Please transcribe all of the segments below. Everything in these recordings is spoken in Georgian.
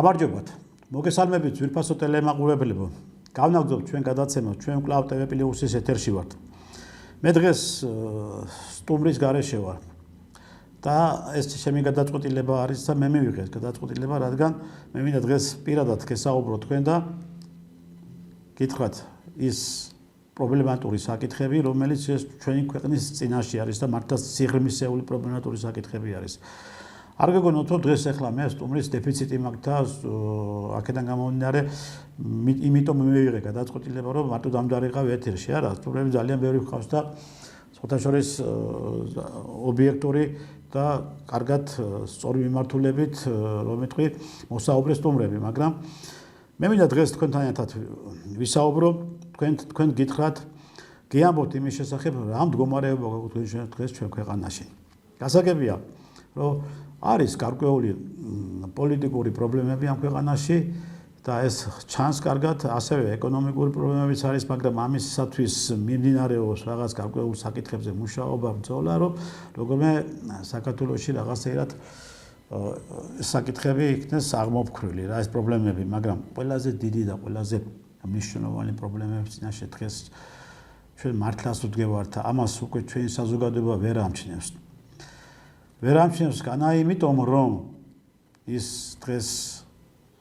გამარჯობათ. მოგესალმებით ძვირფასო ტელემაყურებლებო. Გავნაგზობთ ჩვენ გადაცემას, ჩვენ კვლავ TV პლუსის ეთერში ვართ. მე დღეს სტუმრის გარეშე ვარ. და ეს ჩემი გადაწყვეტილება არის და მე მივიღე ეს გადაწყვეტილება, რადგან მე მინდა დღეს პირადად გესაუბრო თქვენ და გითხრათ ის პრობლემატური საკითხები, რომელიც ჩვენი ქვეყნის წინაშე არის და მართლაც სიღრმისეული პრობლემატური საკითხები არის. არ გეგონოთ რომ დღეს ახლა მე სტუმრის დეფიციტი მაქვს და აქედან გამომდინარე იმიტომ მივიღე გადაწყვეტილება რომ მარტო დამდარიყავ ეთერში არა სტუმრები ძალიან ბევრი ხავს და სხვათაშორის ობიექტური და კარგად სწორი მიმართულებით რომ მეტყვი მოსაუბრე სტუმრები მაგრამ მე მინდა დღეს თქვენთან ერთად ვისაუბრო თქვენ გითხრათ გეამბობთ იმის შესახებ რა მდგომარეობა გვაქვს დღეს ჩვენ ქვეყანაში გასაგებია რომ არის გარკვეული პოლიტიკური პრობლემები ამ ქვეყანაში და ეს ჩანს კარგად, ასევე ეკონომიკური პრობლემებიც არის, მაგრამ ამისათვის მიმდინარეობს რაღაც გარკვეულ საკითხებზე მუშაობა, ბრძოლა, რომ როგორმე საქართველოში რაღაცეერად საკითხები იქნეს აღმოფხრილი, რა ეს პრობლემები, მაგრამ ყველაზე დიდი და ყველაზე მნიშვნელოვანი პრობლემების წინაშე დღეს ჩვენ მართლაც ვდგევართ და ამას უკვე ჩვენი საზოგადოება ვერ ამჩნევს. ვერ ამჩნევს განა იმიტომ რომ ის დღეს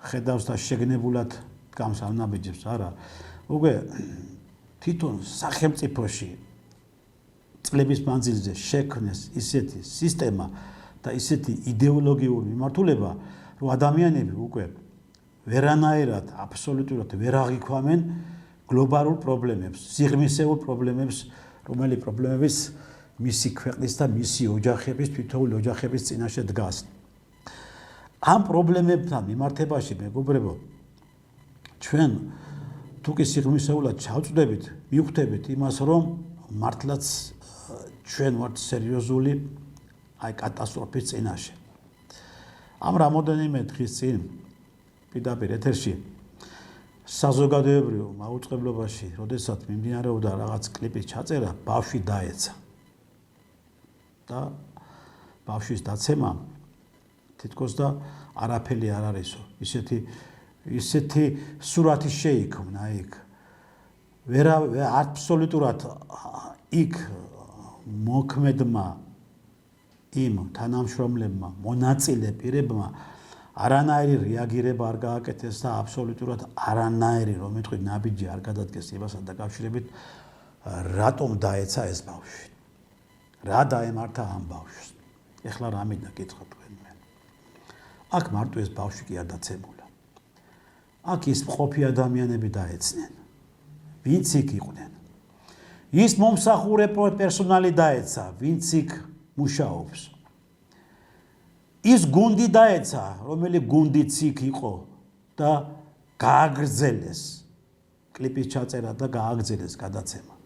ხედავს და შეგნებულად დგამს ამ ნაბიჯებს არა უკვე თვითონ სახელმწიფოში წლების მანძილზე შექმნეს ისეთი სისტემა და ისეთი იდეოლოგიური მიმართულება რომ ადამიანები უკვე ვერანაირად აბსოლუტურად ვერ აღიქვამენ გლობალურ პრობლემებს სიღრმისეულ პრობლემებს რომელი პრობლემების მისი ქვეყნის და მისი ოჯახების თითოეული ოჯახების წინაშე დგას. ამ პრობლემებთან მიმართებაში მეგობრებო ჩვენ თუ კი სიღრმისეულად ჩავწვდებით, მივხვდებით იმას, რომ მართლაც ჩვენ ვართ სერიოზული აი კატასტროფის წინაშე. ამ რამოდენიმე დღის წინ პირდაპირ ეთერში საზოგადოებრივ მაუწყებლობაში, როდესაც მიმდინარეობდა რაღაც კლიპის ჩაწერა, ბავშვი დაეცა. და ბავშვის დაცემა თითქოს და არაფერი არ არისო ისეთი სურათი შეიქმნა იქ აბსოლუტურად იქ მოქმედმა იმ თანამშრომლებმა მონაწილე პირებმა არანაირი რეაგირება არ გააკეთეს და აბსოლუტურად არანაირი რომ მეტყვი ნაბიჯი არ გადადგეს იმასთან დაკავშირებით რატომ დაეცა ეს ბავშვი რა დაემართა ამ ბავშვს ეხლა რა მინდა გითხრათ თქვენ მე აქ მარტო ეს ბავშვი კი არ დაცემულა აქ ის მყოფი ადამიანები დაეცნენ ვინც იქ იყვნენ ის მომსახურე პერსონალი დაეცა ვინც იქ მუშაობს ის გუნდი დაეცა რომელი გუნდიც იქ იყო და გააგრძელეს კლიპის ჩაწერა და გააგრძელეს გადაცემა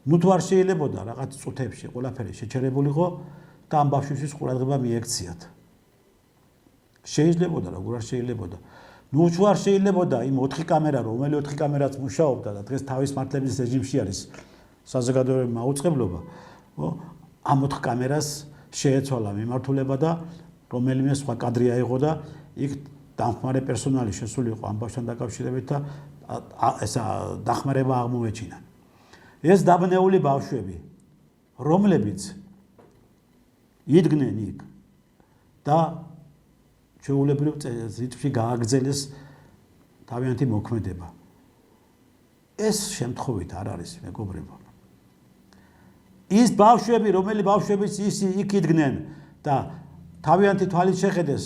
ნუ თუ არ შეიძლებოდა რაღაც წუთებში ყველაფერი შეჩერებულიყო და ამ ბავშვისთვის ყურადღება მიექციათ. შეიძლებოდა, როგორ არ შეიძლებოდა. ნუ თუ არ შეიძლებოდა იმ 4 კამერა, რომელი 4 კამერაც მუშაობდა და დღეს თავის მართლების რეჟიმში არის საზოგადოებრივი მაუწყებლობა, ამ 4 კამერას შეეცვალა მიმართულება და რომელიმე სხვა კადრი აიღო და იქ დამხმარე პერსონალი შესულიყო ამ ბავშვთან დაკავშირებით და ესა დახმარება აღმოეჩინა. ეს დაბნეული ბავშვები, რომლებიც იდგნენ იქ და ჩვეულებრივ რიტმში გააგრძელეს თავიანთი მოქმედება. ეს შემთხვევით არ არის მეგობრებო. ის ბავშვები, რომელი ბავშვებიც იქ იდგნენ და თავიანთი თვალით შეხედეს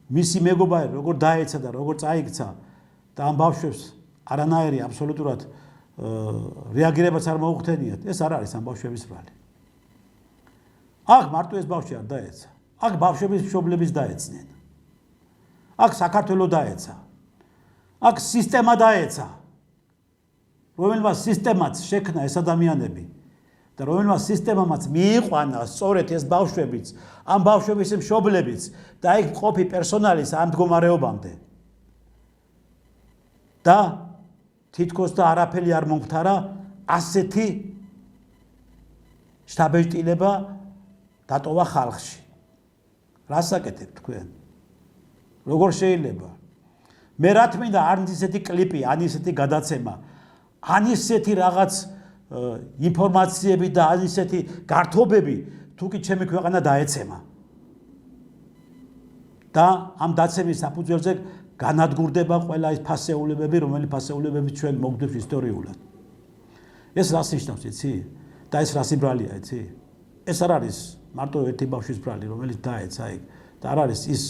მისი მეგობარი როგორ დაეცა და როგორ წაიქცა და ამ ბავშვებს არანაირი აბსოლუტურად რეაგირებაც არ მოუხდენიათ, ეს არ არის ამ ბავშვების ბრალი. აქ მარტო ეს ბავშვი არ დაეცა. აქ ბავშვების მშობლების დაეცნენ. აქ საქართველოს დაეცა. აქ სისტემა დაეცა. რომელმაც სისტემაც შექმნა ეს ადამიანები და რომელმაც სისტემამაც მიიყვანა სწორედ ეს ბავშვებიც, ამ ბავშვების მშობლებიც და იქ მყოფი პერსონალის ამ მდგომარეობამდე. და თითქოს და არაფერი არ მომხდარა ასეთი შთაბეჭდილება დატოვა ხალხში. რას აკეთებთ თქვენ? როგორ შეიძლება მე რა თქმა არ ისეთი კლიპი ან ისეთი გადაცემა ან ისეთი რაღაც ინფორმაციები და ან ისეთი გართობები თუ კი ჩემი ქვეყანა დაეცემა და ამ დაცემის საფუძველზე განადგურდება ყველა ის ფასეულებები რომელი ფასეულებები ჩვენ მოგდებს ისტორიულად ეს რას ნიშნავს იცი და ეს რას იბრალია იცი ეს არ არის მარტო ერთი ბავშვის ბრალი რომელიც დაეცა იქ და არ არის ის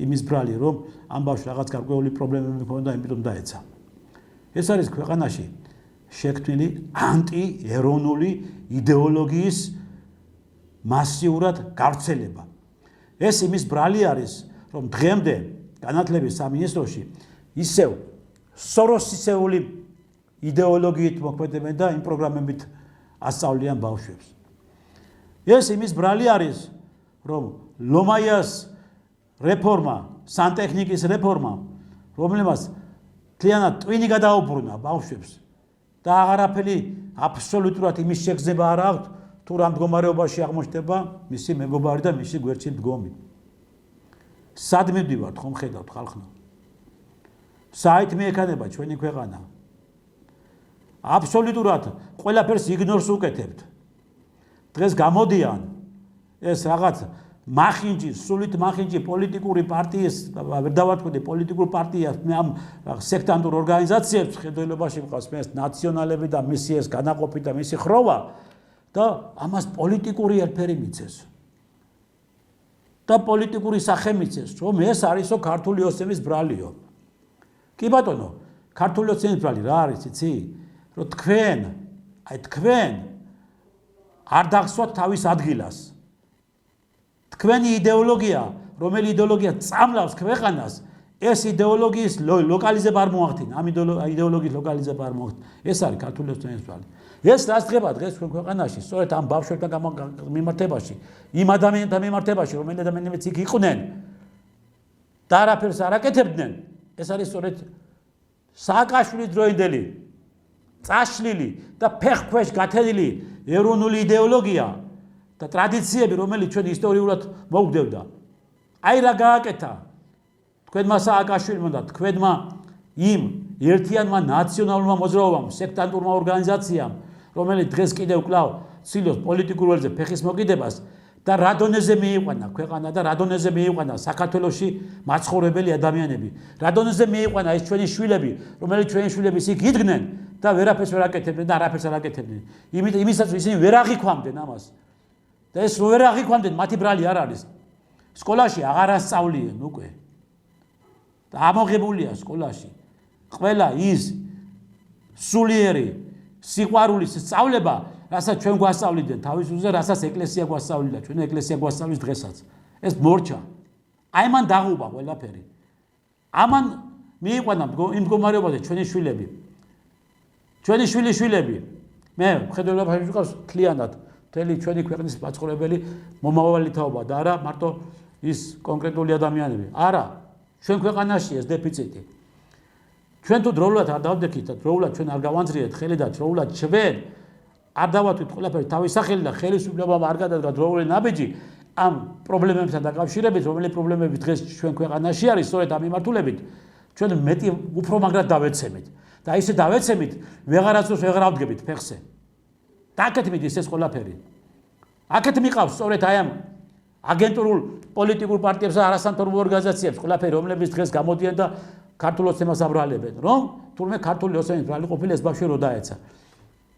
იმის ბრალი რომ ამ ბავშვს რაღაც გარკვეული პრობლემები ჰქონდა იმიტომ დაეცა ეს არის ქვეყანაში შექმნილი ანტიეროვნული იდეოლოგიის მასიურად გავრცელება ეს იმის ბრალი არის რომ დღემდე განათლების სამინისტროში ისევ სოროსისეული იდეოლოგიით მოქმედებენ და იმ პროგრამებით ასწავლიან ბავშვებს ეს იმის ბრალი არის რომ ლომაიას რეფორმა სანტექნიკის რეფორმა რომელმაც მთლიანად ტვინი გადაუბრუნა ბავშვებს და აღარაფერი აბსოლუტურად იმის შეგრძნება არ აქვს თუ რა მდგომარეობაში აღმოჩნდება მისი მეგობარი და მისი გვერდში მდგომი სად მივდივართ ხომ ხედავთ ხალხო საით მიექანება ჩვენი ქვეყანა აბსოლუტურად ყველაფერს იგნორს უკეთებთ დღეს გამოდიან ეს რაღაც მახინჯი სულით მახინჯი პოლიტიკური პარტიის ვერ დავარქვი პოლიტიკურ პარტიას მე ამ სექტანტურ ორგანიზაციებს ხედველობაში მყავს მე ეს ნაციონალები და მისი ეს განაყოფი და მისი ხროვა და ამას პოლიტიკური ელფერი მიცეს და პოლიტიკური სახე მიცეს რომ ეს არისო ქართული ოცნების ბრალიო კი ბატონო ქართული ოცნების ბრალი რა არის იცი რომ თქვენ არ დახსოვთ თავის ადგილას თქვენი იდეოლოგია რომელი იდეოლოგია წამლავს ქვეყანას ეს იდეოლოგიის ლოკალიზება არ მოახდინა ამ იდეოლოგიის ლოკალიზება არ მოახდინა ეს არის ქართული ოცნების ბრალი ეს რას დღება დღეს ჩვენ ქვეყანაში სწორედ ამ ბავშვებთან მიმართებაში იმ ადამიანთა მიმართებაში რომელი ადამიანებიც იქ იყვნენ და არაფერს არ აკეთებდნენ ეს არის სწორედ სააკაშვილის დროინდელი წაშლილი და ფეხქვეშ გათენილი ეროვნული იდეოლოგია და ტრადიციები რომელიც ჩვენ ისტორიულად მოვგვდევდა აი რა გააკეთა თქვენმა სააკაშვილმა და თქვენმა იმ ერთიანმა ნაციონალურმა მოძრაობამ სექტანტურმა ორგანიზაციამ რომელიც დღეს კიდევ კვლავ ცდილობს პოლიტიკურ ველზე ფეხის მოკიდებას და რა დონეზე მიიყვანა ქვეყანა და რა დონეზე მიიყვანა საქართველოში მაცხოვრებელი ადამიანები რა დონეზე მიიყვანა ეს ჩვენი შვილები რომელიც ჩვენი შვილების იქ იდგნენ და ვერაფერს ვერ აკეთებდნენ და არაფერს არ აკეთებდნენ იმისაც ისინი ვერ აღიქვამდნენ ამას და ეს ვერ აღიქვამდნენ მათი ბრალი არ არის სკოლაში აღარ ასწავლიან უკვე და ამოღებულია სკოლაში ყველა ის სულიერი სიყვარულის სწავლება რასაც ჩვენ გვასწავლიდან თავის უზე რასაც ეკლესია გვასწავლიდა ჩვენ ეკლესია გვასწავლის დღესაც ეს მორჩა აი მან დაღუპა ყველაფერი ამან მიიყვანა იმ მდგომარეობაზე ჩვენი შვილები მე მხედველობაში ვიყავს თლიანად მთელი ჩვენი ქვეყნის მაცხოვრებელი მომავალი თაობა და არა მარტო ის კონკრეტული ადამიანები არა ჩვენ ქვეყანაში ეს დეფიციტი ჩვენ თუ დროულად არ დავდექით და დროულად ჩვენ არ გავანძრიეთ ხელი და დროულად ჩვენ არ დავათვით ყველაფერი თავის სახელი და ხელისუფლებამ არ გადადგა დროული ნაბიჯი ამ პრობლემებთან დაკავშირებით რომელი პრობლემები დღეს ჩვენ ქვეყანაში არის სწორედ ამ მიმართულებით ჩვენ მეტი უფრო მაგრად დავეცემით და ისე დავეცემით ვეღარასდროს ვეღარ ავდგებით ფეხზე და აქეთ მიდის ეს ყველაფერი აქეთ მიყავს სწორედ აი ამ აგენტურულ პოლიტიკურ პარტიებს და არასამთავრობო ორგანიზაციებს ყველაფერი რომლებიც დღეს გამოდიან და ქართულ ოცნებას აბრალებენ რომ თურმე ქართული ოცნების ბრალი ყოფილა ეს ბავშვი რო დაეცა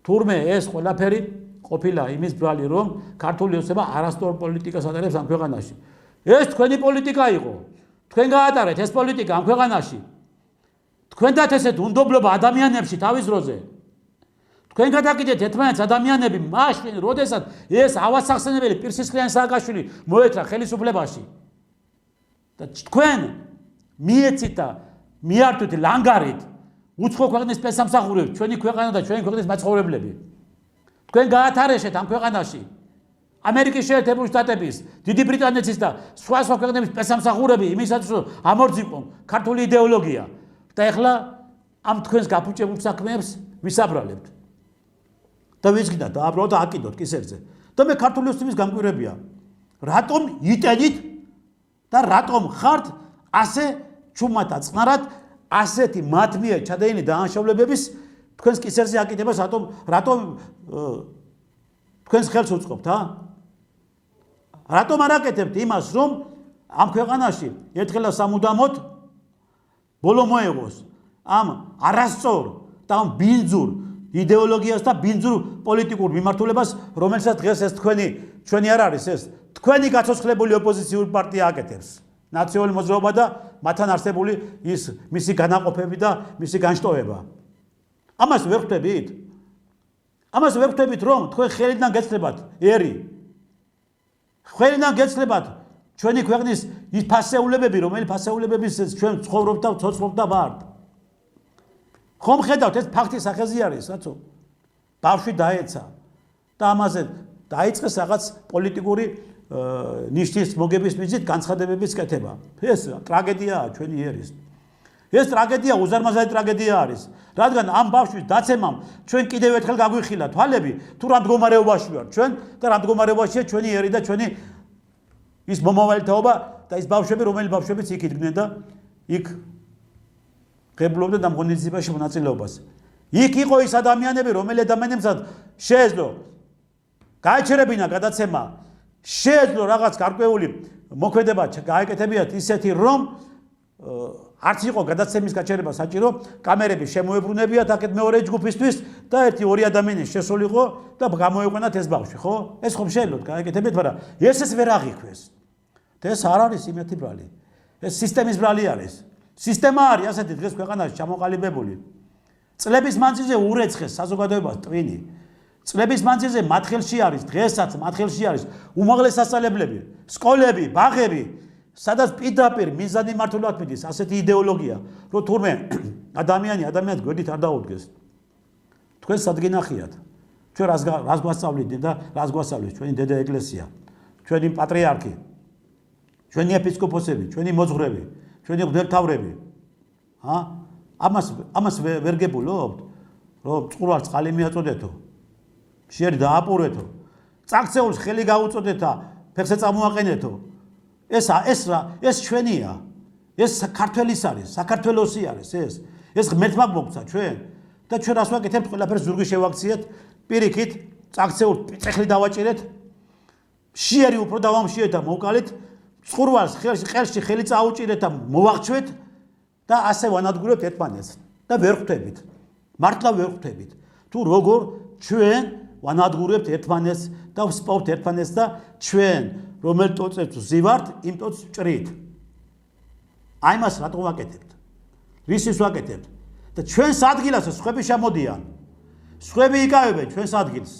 თურმე ეს ყველაფერი ყოფილა იმის ბრალი რომ ქართული ოცნება არასწორ პოლიტიკას ატარებს ამ ქვეყანაში ეს თქვენი პოლიტიკა იყო თქვენ გაატარეთ ეს პოლიტიკა ამ ქვეყანაში თქვენდათ ესეთ უნდობლობა ადამიანებში თავის დროზე თქვენ გადაკიდეთ ერთმანეთს ადამიანები მაშინ როდესაც ეს ავასახსენებელი პირსისხლიანი სააკაშვილი მოექრა ხელისუფლებაში და თქვენ მიეცით და მიართვით ლანგარით უცხო ქვეყნის სპეცსამსახურებს ჩვენი ქვეყანა და ჩვენი ქვეყნის მაცხოვრებლები თქვენ გაათარეშეთ ამ ქვეყანაში ამერიკის შეერთებული შტატების დიდი ბრიტანეთის და სხვა ქვეყნების სპეცსამსახურები იმისათვის რომ ამორძიყვონ ქართული იდეოლოგია და ეხლა ამ თქვენს გაფუჭებულ საქმეებს ვისაბრალებთ და ვიზგდათ და უბრალოდ აკიდოთ კისერზე და მე ქართული ოცნების გამკვირვებია რატომ იტენით და რატომ ხართ ასე ჩუმათა წყნარად ასეთი მათ მიერ ჩადენილი დაანშაულებების თქვენს კისერზე აკეთებას რატომ თქვენს ხელს უწყობთ, რატომ არ აკეთებთ იმას, რომ ამ ქვეყანაში ერთხელა სამუდამოდ ბოლო მოეღოს ამ არასწორ და ამ ბინძურ იდეოლოგიას და ბინძურ პოლიტიკურ მიმართულებას, რომელსაც დღეს ეს ჩვენი არ არის ეს თქვენი გაცოცხლებული ოპოზიციური პარტია აკეთებს. ნაციონალური მოძრაობა და მათთან არსებული ის მისი განაყოფები და მისი განშტოება. ამას ვერ ხვდებით? ამას ვერ ხვდებით, რომ თქვენ ხელიდან გეცლებათ ერი. ხელიდან გეცლებათ ჩვენი ქვეყნის ის ფასეულებები, რომელი ფასეულებების ჩვენ ცხოვრობთ და ცოცხლობთ და ვართ. ხომ ხედავთ, ეს ფაქტი სახეზე არის, რაცო? ბავშვი დაეცა და ამაზე დაიწყეს რაღაც პოლიტიკური ნიშნის მოგების მიზნით განცხადებების კეთება. ეს ტრაგედიაა ჩვენი ერის. ეს ტრაგედია უზარმაზარი ტრაგედია არის. რადგან ამ ბავშვის დაცემამ ჩვენ კიდევ ერთხელ გაგვიხილა თვალები, თუ რა მდგომარეობაში ვართ ჩვენ და რა მდგომარეობაშია ჩვენი ერი და ჩვენი ის მომავალი თაობა და ის ბავშვები, რომელი ბავშვებიც იქ იდგნენ და იქ ღებულობდნენ ამ ღონისძიებაში მონაწილეობას. იქ იყო ის ადამიანები, რომელი ადამიანებსაც შეეძლო გაეჩერებინა გადაცემა, შეეძლო რაღაც გარკვეული მოქმედება გაეკეთებიათ ისეთი, რომ არც იყო გადაცემის გაჩერება საჭირო, კამერები შემოებრუნებიათ აქეთ მეორე ჯგუფისთვის და ერთი-ორი ადამიანი შესულიყო და გამოეყვანათ ეს ბავშვი, ხო? ეს ხომ შეიძლება გაეკეთებიათ, მაგრამ ეს ვერ აღიქვეს. და ეს არ არის იმეთი ბრალი. ეს სისტემის ბრალი არის. სისტემა არის ასეთი დღეს ქვეყანაში ჩამოყალიბებული. წლების მანძილზე ურეცხეს საზოგადოებას ტვინი. წლების მანძილზე მათ ხელში არის, დღესაც მათ ხელში არის უმაღლეს სასწავლებლები, სკოლები, ბაღები, სადაც პირდაპირ მიზანი მართულად მიდის ასეთი იდეოლოგია, რომ თურმე ადამიანს გვერდით არ დაუდგეს. თქვენ სადგინახიათ. ჩვენ რას გვასწავლით და რას გვასწავლის ჩვენი დედა ეკლესია, ჩვენი პატრიარქი, ჩვენი ეპისკოპოსები, ჩვენი მოძღვრები, ჩვენი მღვდელმთავრები. ამას ვერ გებულობთ, რომ წყურვალს წყალი მიაწოდეთო, შერი დააპურეთო, წაქცეულს ხელი გაუწოდეთ და ფეხზე წამოაყენეთო. ეს ჩვენია. ეს საქართველოს არის, საქართველოსი არის ეს. ეს ღმერთმა მოგცა ჩვენ და ჩვენ რას ვაკეთებთ? ყველაფერს ზურგი შევაქციეთ, პირიქით, წაქცეულს წეხლი დავაჭირეთ, შიერი უფრო დავამშიეთ და მოვკალით, წყურვალს ხელში ხელი წაუჭირეთ და მოვახჩვეთ და ასე ვანადგურებთ ერთმანეთს და ვერ ხვდებით. მართლა ვერ ხვდებით. თუ როგორ ჩვენ ვანადგურებთ ერთმანეთს და ვსპოვთ ერთმანეთს და ჩვენ რომელ ტოცებს ვზივართ, იმ ტოცს ვჭრით. აი მას რატომ ვაკეთებთ? რისის ვაკეთებთ? და ჩვენს ადგილას სხვები შემოდიან. სხვები იკავებენ ჩვენს ადგილს,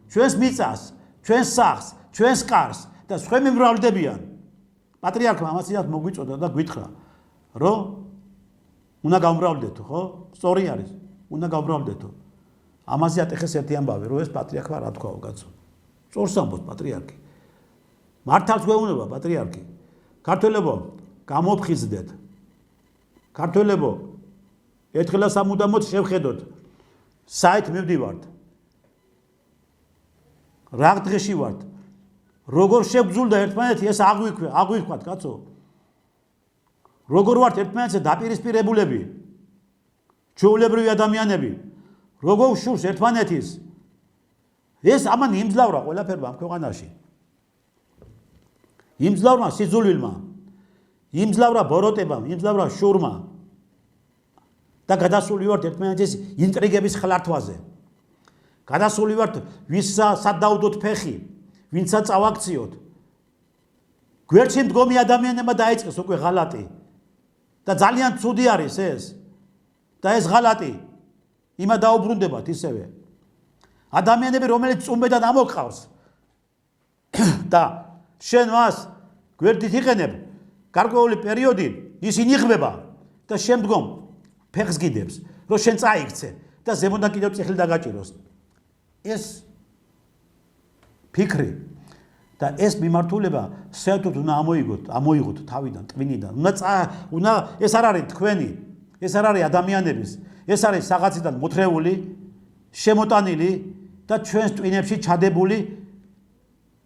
ჩვენს მიწას, ჩვენს სახლს, ჩვენს კარს და სხვები მრავლდებიან. პატრიარქმა ამასაც მოგვიწოდა და გვითხრა, რომ უნდა გამრავლდეთო, ხო? სწორი არის, უნდა გამრავლდეთო. ამაზე ატეხეს ერთი ამბავი, რომ ეს პატრიარქმა რა თქვაო, კაცო. სწორს ამბობს პატრიარქი. მართალს გვეუბნება პატრიარქი. ქართველებო, გამოფხიზდეთ. ქართველებო, ერთხელა სამუდამოდ შევხედოთ. საით მივდივართ. რა დღეში ვართ? როგორ შევგზულდა ერთმანეთი ეს აღვიქვათ, კაცო. როგორ ვართ ერთმანეთზე დაპირისპირებულები? ჩვეულებრივი ადამიანები. როგორ შურს ერთმანეთის? ეს ამან იმძლავრა ყველაფერმა ამ ქვეყანაში. იმძლავრა სიძულვილმა, იმძლავრა ბოროტებამ, იმძლავრა შურმა და გადასული ვართ ერთმანეთის ინტრიგების ხლართვაზე. გადასული ვართ ვისა სადაუდოთ ფეხი, ვინცა წავაქციოთ. გვერდში მდგომი ადამიანებმა დაიწყეს უკვე ღალატი და ძალიან ცუდი არის ეს. და ეს ღალატი იმა დაუბრუნდებათ ისევე. ადამიანები, რომელიც წუმბედად ამოყავს და შენ მას გვერდით იყენებ, გარკვეული პერიოდი ისინი იღბება და შემდგომ ფეხს გიდებს, რომ შენ წაიქცე და ზემოდან კიდევ წიხლი დაგაჭიროს. ეს ფიქრი და ეს მიმართულება საერთოდ უნდა ამოიღოთ თავიდან, ტვინიდან. უნდა ეს არ არის თქვენი, ეს არ არის ადამიანების, ეს არის რაღაციდან მოთრეული, შემოტანილი და ჩვენს ტვინებში ჩადებული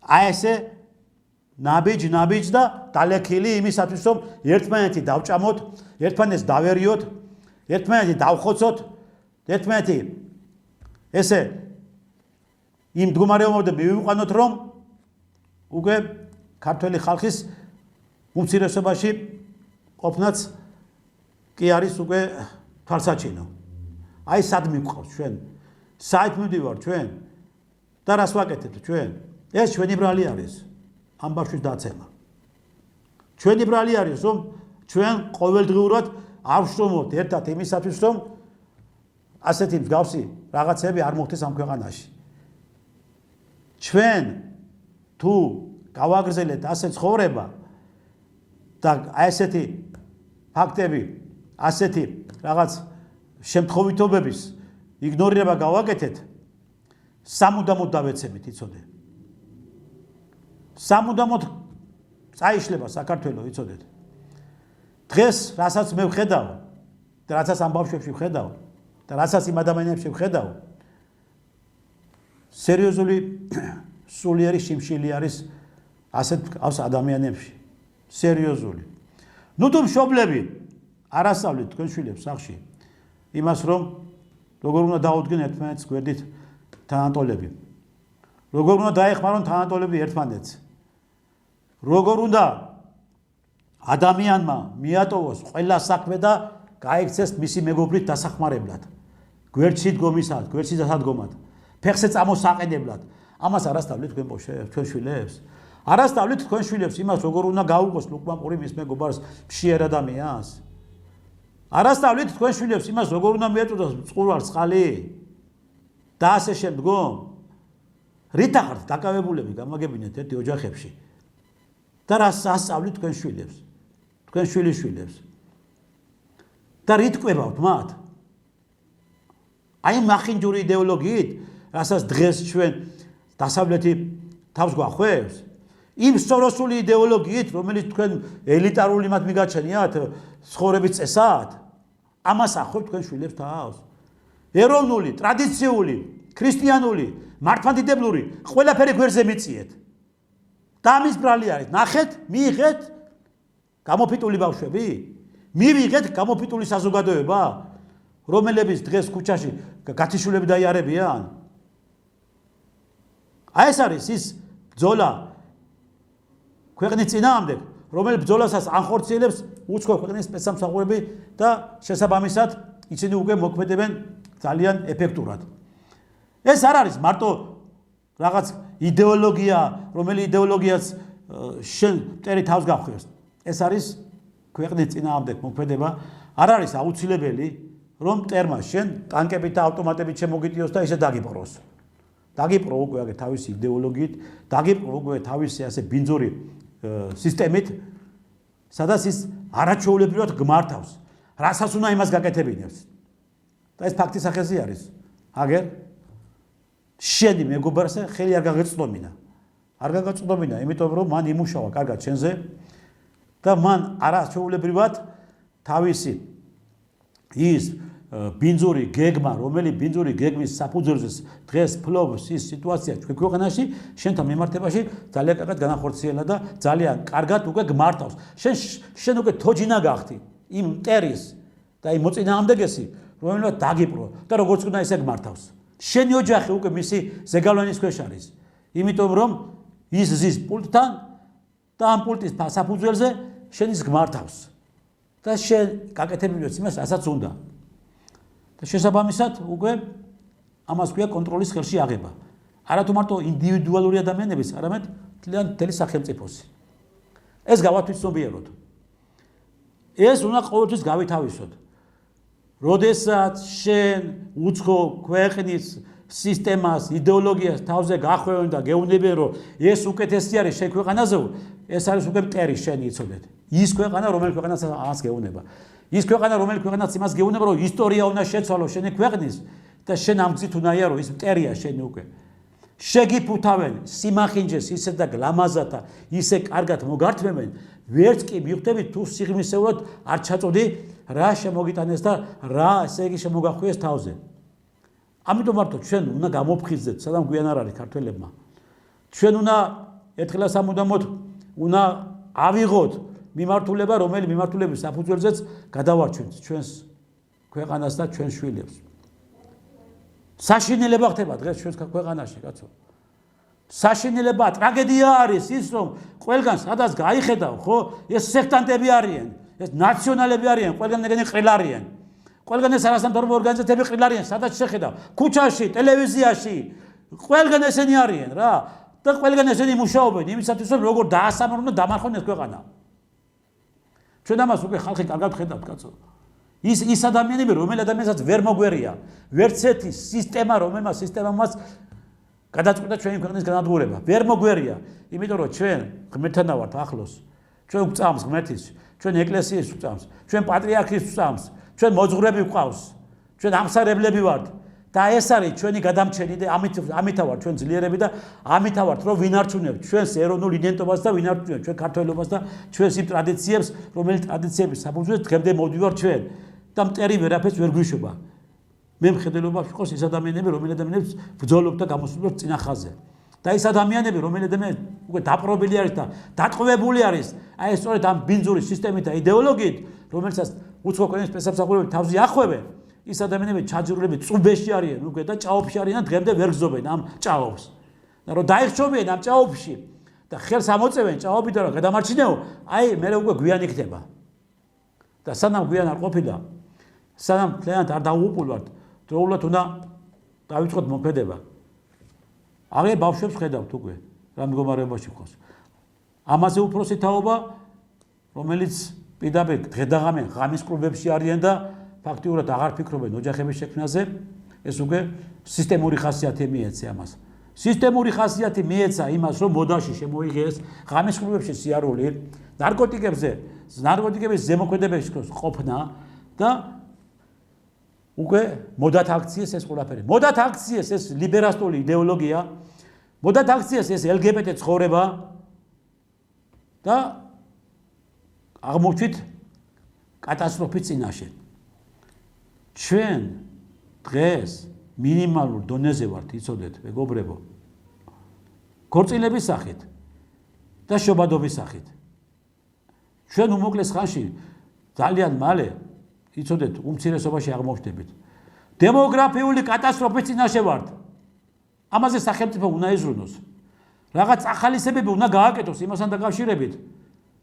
აი ესე ნაბიჯ და დალექილი იმისათვის რომ ერთმანეთი დავჭამოთ, ერთმანეთს დავერიოთ, ერთმანეთი დავხოცოთ, ერთმანეთი ესე იმ მდგომარეობამდე მივიყვანოთ რომ უკვე ქართველი ხალხის უმცირესობაში ყოფნაც კი არის უკვე თვალსაჩინო. აი სად მივყავთ ჩვენ? საით მივდივართ ჩვენ? და რას ვაკეთებთ ჩვენ? ეს ჩვენი ბრალი არის. ამ ბავშვის დაცემა. ჩვენი ბრალი არის რომ ჩვენ ყოველდღიურად არ ვშრომობთ ერთად იმისათვის რომ ასეთი მსგავსი რაღაცები არ მოხდეს ამ ქვეყანაში. ჩვენ თუ გავაგრძელეთ ასე ცხოვრება და ასეთი ფაქტები, ასეთი რაღაც შემთხვევითობების იგნორირება გავაკეთეთ, სამუდამოდ დავეცემით, იცოდე. სამუდამოდ წაიშლება საქართველო, იცოდეთ. დღეს რასაც მე ვხედავ და რასაც ამ ბავშვებში ვხედავ და რასაც იმ ადამიანებში ვხედავ, სერიოზული სულიერი შიმშილი არის ასეთ მყავს ადამიანებში. სერიოზული. ნუ თუ მშობლები არ ასწავლეთ თქვენ შვილებს სახში იმას რომ როგორ უნდა დაუდგენ ერთმანეთს გვერდით თანატოლები. როგორ უნდა დაეხმარონ თანატოლები ერთმანეთს. როგორ უნდა ადამიანმა მიატოვოს ყველა საქმე და გაიქცეს მისი მეგობრით დასახმარებლად. გვერდში დგომისად, გვერდში დასადგომად, ფეხზე წამოსაყენებლად. ამას არ ასწავლეთ თქვენ შვილებს? არ ასწავლეთ თქვენ შვილებს იმას როგორ უნდა გაუყოს ლუკმანპური მის მეგობარს მშიერ ადამიანს? არ ასწავლეთ თქვენ შვილებს იმას როგორ უნდა მიეწოდოს წყურვარ წყალი? და ასე შემდგომ რით ახართ დაკავებულები გამაგებინეთ ერთი ოჯახებში? და რას ასწავლით თქვენ შვილებს? თქვენ შვილიშვილებს? და რით კვებავთ მათ? აი მახინჯური იდეოლოგიით, რასაც დღეს ჩვენ დასავლეთი თავს გვახვევს, იმ სწოროსული იდეოლოგიით, რომელიც თქვენ ელიტარული მათ მიგაჩენიათ ცხოვრების წესად, ამას ახვევთ თქვენ შვილებს თავს. ეროვნული, ტრადიციული, ქრისტიანული, მართლმადიდებლური ყველაფერი გვერდზე მიწიეთ. და ამის ბრალი არის. ნახეთ, მიიღეთ გამოფიტული ბავშვები, მივიღეთ გამოფიტული საზოგადოება, რომელების დღეს ქუჩაში გათიშულები დაიარებიან. აი ეს არის ის ბრძოლა ქვეყნის წინააღმდეგ, რომელი ბრძოლასაც ანხორციელებს უცხო ქვეყნის სპეცსამსახურები და შესაბამისად ისინი უკვე მოქმედებენ ძალიან ეფექტურად. ეს არ არის მარტო რაღაც იდეოლოგია, რომელი იდეოლოგიაც შენ მტერი თავს გახვევს. ეს არის ქვეყნის წინააღმდეგ მოქმედება, არ არის აუცილებელი რომ მტერმა შენ ტანკებით და ავტომატებით შემოგიტიოს და ისე დაგიპყროს. დაგიპყრო უკვე აგე თავისი იდეოლოგიით, დაგიპყრო უკვე თავისი ასე ბინძური სისტემით, სადაც ის არაჩვეულებრივად გმართავს. რასაც უნდა იმას გაკეთებინებს. და ეს ფაქტის სახეზე არის. აგერ შენი მეგობარზე ხელი არ გაგეწდომინა. არ გაგეწდომინა, იმიტომ რომ მან იმუშავა კარგად შენზე და მან არაჩვეულებრივად თავისი ის ბინძური გეგმა, რომელი ბინძური გეგმის საფუძველზე დღეს ფლობს ის სიტუაცია ჩვენ ქვეყანაში, შენთან მიმართებაში ძალიან კარგად განახორციელა და ძალიან კარგად უკვე გმართავს. შენ უკვე თოჯინა გახდი იმ მტერის და იმ მოწინააღმდეგესი, რომელმაც დაგიპყრო და როგორც უნდა ისე გმართავს. შენი ოჯახი უკვე მისი ზეგავლენის ქვეშ არის. იმიტომ რომ ის ზის პულტთან და ამ პულტის საფუძველზე შენ ის გმართავს. და შენ გაკეთებინებს იმას, რასაც უნდა. და შესაბამისად უკვე ამას ქვია კონტროლის ხელში აღება. არა თუ მარტო ინდივიდუალური ადამიანების, არამედ მთელი სახელმწიფოსი. ეს გავათვითცნობიეროთ. ეს უნდა ყოველთვის გავითავისოთ. როდესაც შენ უცხო ქვეყნის სისტემას, იდეოლოგიას თავზე გახვევენ და გეუბნებიან, რომ ეს უკეთესი არის შენ ქვეყანაზე, ეს არის უკვე მტერი შენი იცოდეთ. ის ქვეყანა, რომელიც ქვეყანას ამას გეუბნება. ის ქვეყანა, რომელიც ქვეყანას იმას გეუბნება, რომ ისტორია უნდა შეცვალო შენი ქვეყნის და შენ ამ გზით უნდა იარო, ის მტერია შენი უკვე. შეგიფუთავენ სიმახინჯეს ისე და გლამაზად და ისე კარგად მოგართმევენ, ვერც კი მიხვდებით თუ სიღრმისეულად არ ჩაწოდი რა შემოგიტანეს და რა ესე იგი შემოგახვიეს თავზე. ამიტომ მარტო ჩვენ უნდა გამოფხიზდეთ, სადამ გვიან არ არის ქართველებმა. ჩვენ უნდა ერთხელ სამუდამოდ უნდა ავიღოთ მიმართულება, რომელი მიმართულების საფუძველზეც გადავარჩენთ ჩვენს ქვეყანას და ჩვენს შვილებს. საშინელება ხდება დღეს ჩვენს ქვეყანაში, კაცო. საშინელება, ტრაგედია არის ის, რომ ყველგან სადაც გაიხედავ, ხო, ეს სექტანტები არიან, ეს ნაციონალები არიან, ყველგან ეგენი ყრილ არიან. ყველგან ეს არასამთავრობო ორგანიზაციები ყრილ არიან, სადაც შეხედავ, ქუჩაში, ტელევიზიაში, ყველგან ესენი არიან რა. და ყველგან ესენი მუშაობენ იმისათვის, რომ როგორ დაასამრონ და დამარხონ ეს ქვეყანა. ჩვენ ამას უკვე ხალხი კარგად ხედავთ, კაცო. ის ადამიანები, რომელი ადამიანსაც ვერ მოგვერია, ვერც ერთი სისტემა, რომელმაც სისტემამაც გადაწყვიტა ჩვენი ქვეყნის განადგურება. ვერ მოგვერია, იმიტომ რომ ჩვენ ღმერთთან ვართ ახლოს. ჩვენ გვწამს ღმერთის, ჩვენ ეკლესიის გვწამს, ჩვენ პატრიარქის გვწამს, ჩვენ მოძღვრები გვყავს, ჩვენ ამსარებლები ვართ. და ეს არის ჩვენი გადამჩენი და ამითა ვართ ჩვენ ძლიერები და ამითა ვართ რომ ვინარჩუნებთ ჩვენს ეროვნულ იდენტობას და ვინარჩუნებთ ჩვენ ქართველობას და ჩვენს იმ ტრადიციებს, რომელიც ტრადიციების საფუძველზე დღემდე მოდივართ ჩვენ და მტერი ვერაფერს ვერ გვიშვება. მე მხედველობაში ყავს ის ადამიანები, რომელი ადამიანებს ბრძოლობთ და გამოსულებთ წინა ხაზზე. და ის ადამიანები, რომელი ადამიანები უკვე დაპყრობილი არის და დატყვევებული არის, აი ეს სწორედ ამ ბინძური სისტემით და იდეოლოგიით, რომელსაც უცხო ქვეყნის სპეცსამსახურები თავზე ახვევენ, ის ადამიანები ჩაჯურულები წუბეში არიან უკვე და ჭაობში არიან და დღემდე ვერ გზობენ ამ ჭაობს. და რომ დაიხშობენ ამ ჭაობში და ხელს ამოწევენ ჭაობიდან რომ გადამარჩინეო, აი მე უკვე გვიან იქნება. და სანამ გვიან არ ყოფილა, სანამ მთლიანად არ დაუყულვართ, დროულად უნდა დავიწყოთ მომხედება. აღე ბავშვებს ხედავთ უკვე რა მდგომარეობაში ხავს. ამაზე უფროსი თაობა, რომელიც პირდაპირ დღე-დაღამე ღამის კლუბებში არიან და ფაქტიურად აღარ ფიქრობენ ოჯახების შექმნაზე, ეს უკვე სისტემური ხასიათი მიეცა ამას. სისტემური ხასიათი მიეცა იმას, რომ მოდაში შემოიღეს ღამის კლუბებში სიარული, ნარკოტიკების ზემოქმედების ყოფნა და უკვე მოდათ აქციეს ეს ყველაფერი. მოდათ აქციეს ეს ლიბერასტული იდეოლოგია, მოდათ აქციეს ეს LGBT ცხოვრება და აღმოჩნდით კატასტროფის წინაშე. ჩვენ დღეს მინიმალურ დონეზე ვართ, იცოდეთ, მეგობრებო. ქორწილების სახით და შობადობის სახით. ჩვენ უმოკლეს ხანში ძალიან მალე იცოდეთ, უმცირესობაში აღმოჩნდებით. დემოგრაფიული კატასტროფის წინაშე ვართ. ამაზე სახელმწიფო უნდა ეზრუნოს. რაღაც ახალისებები უნდა გააკეთოს იმასთან დაკავშირებით,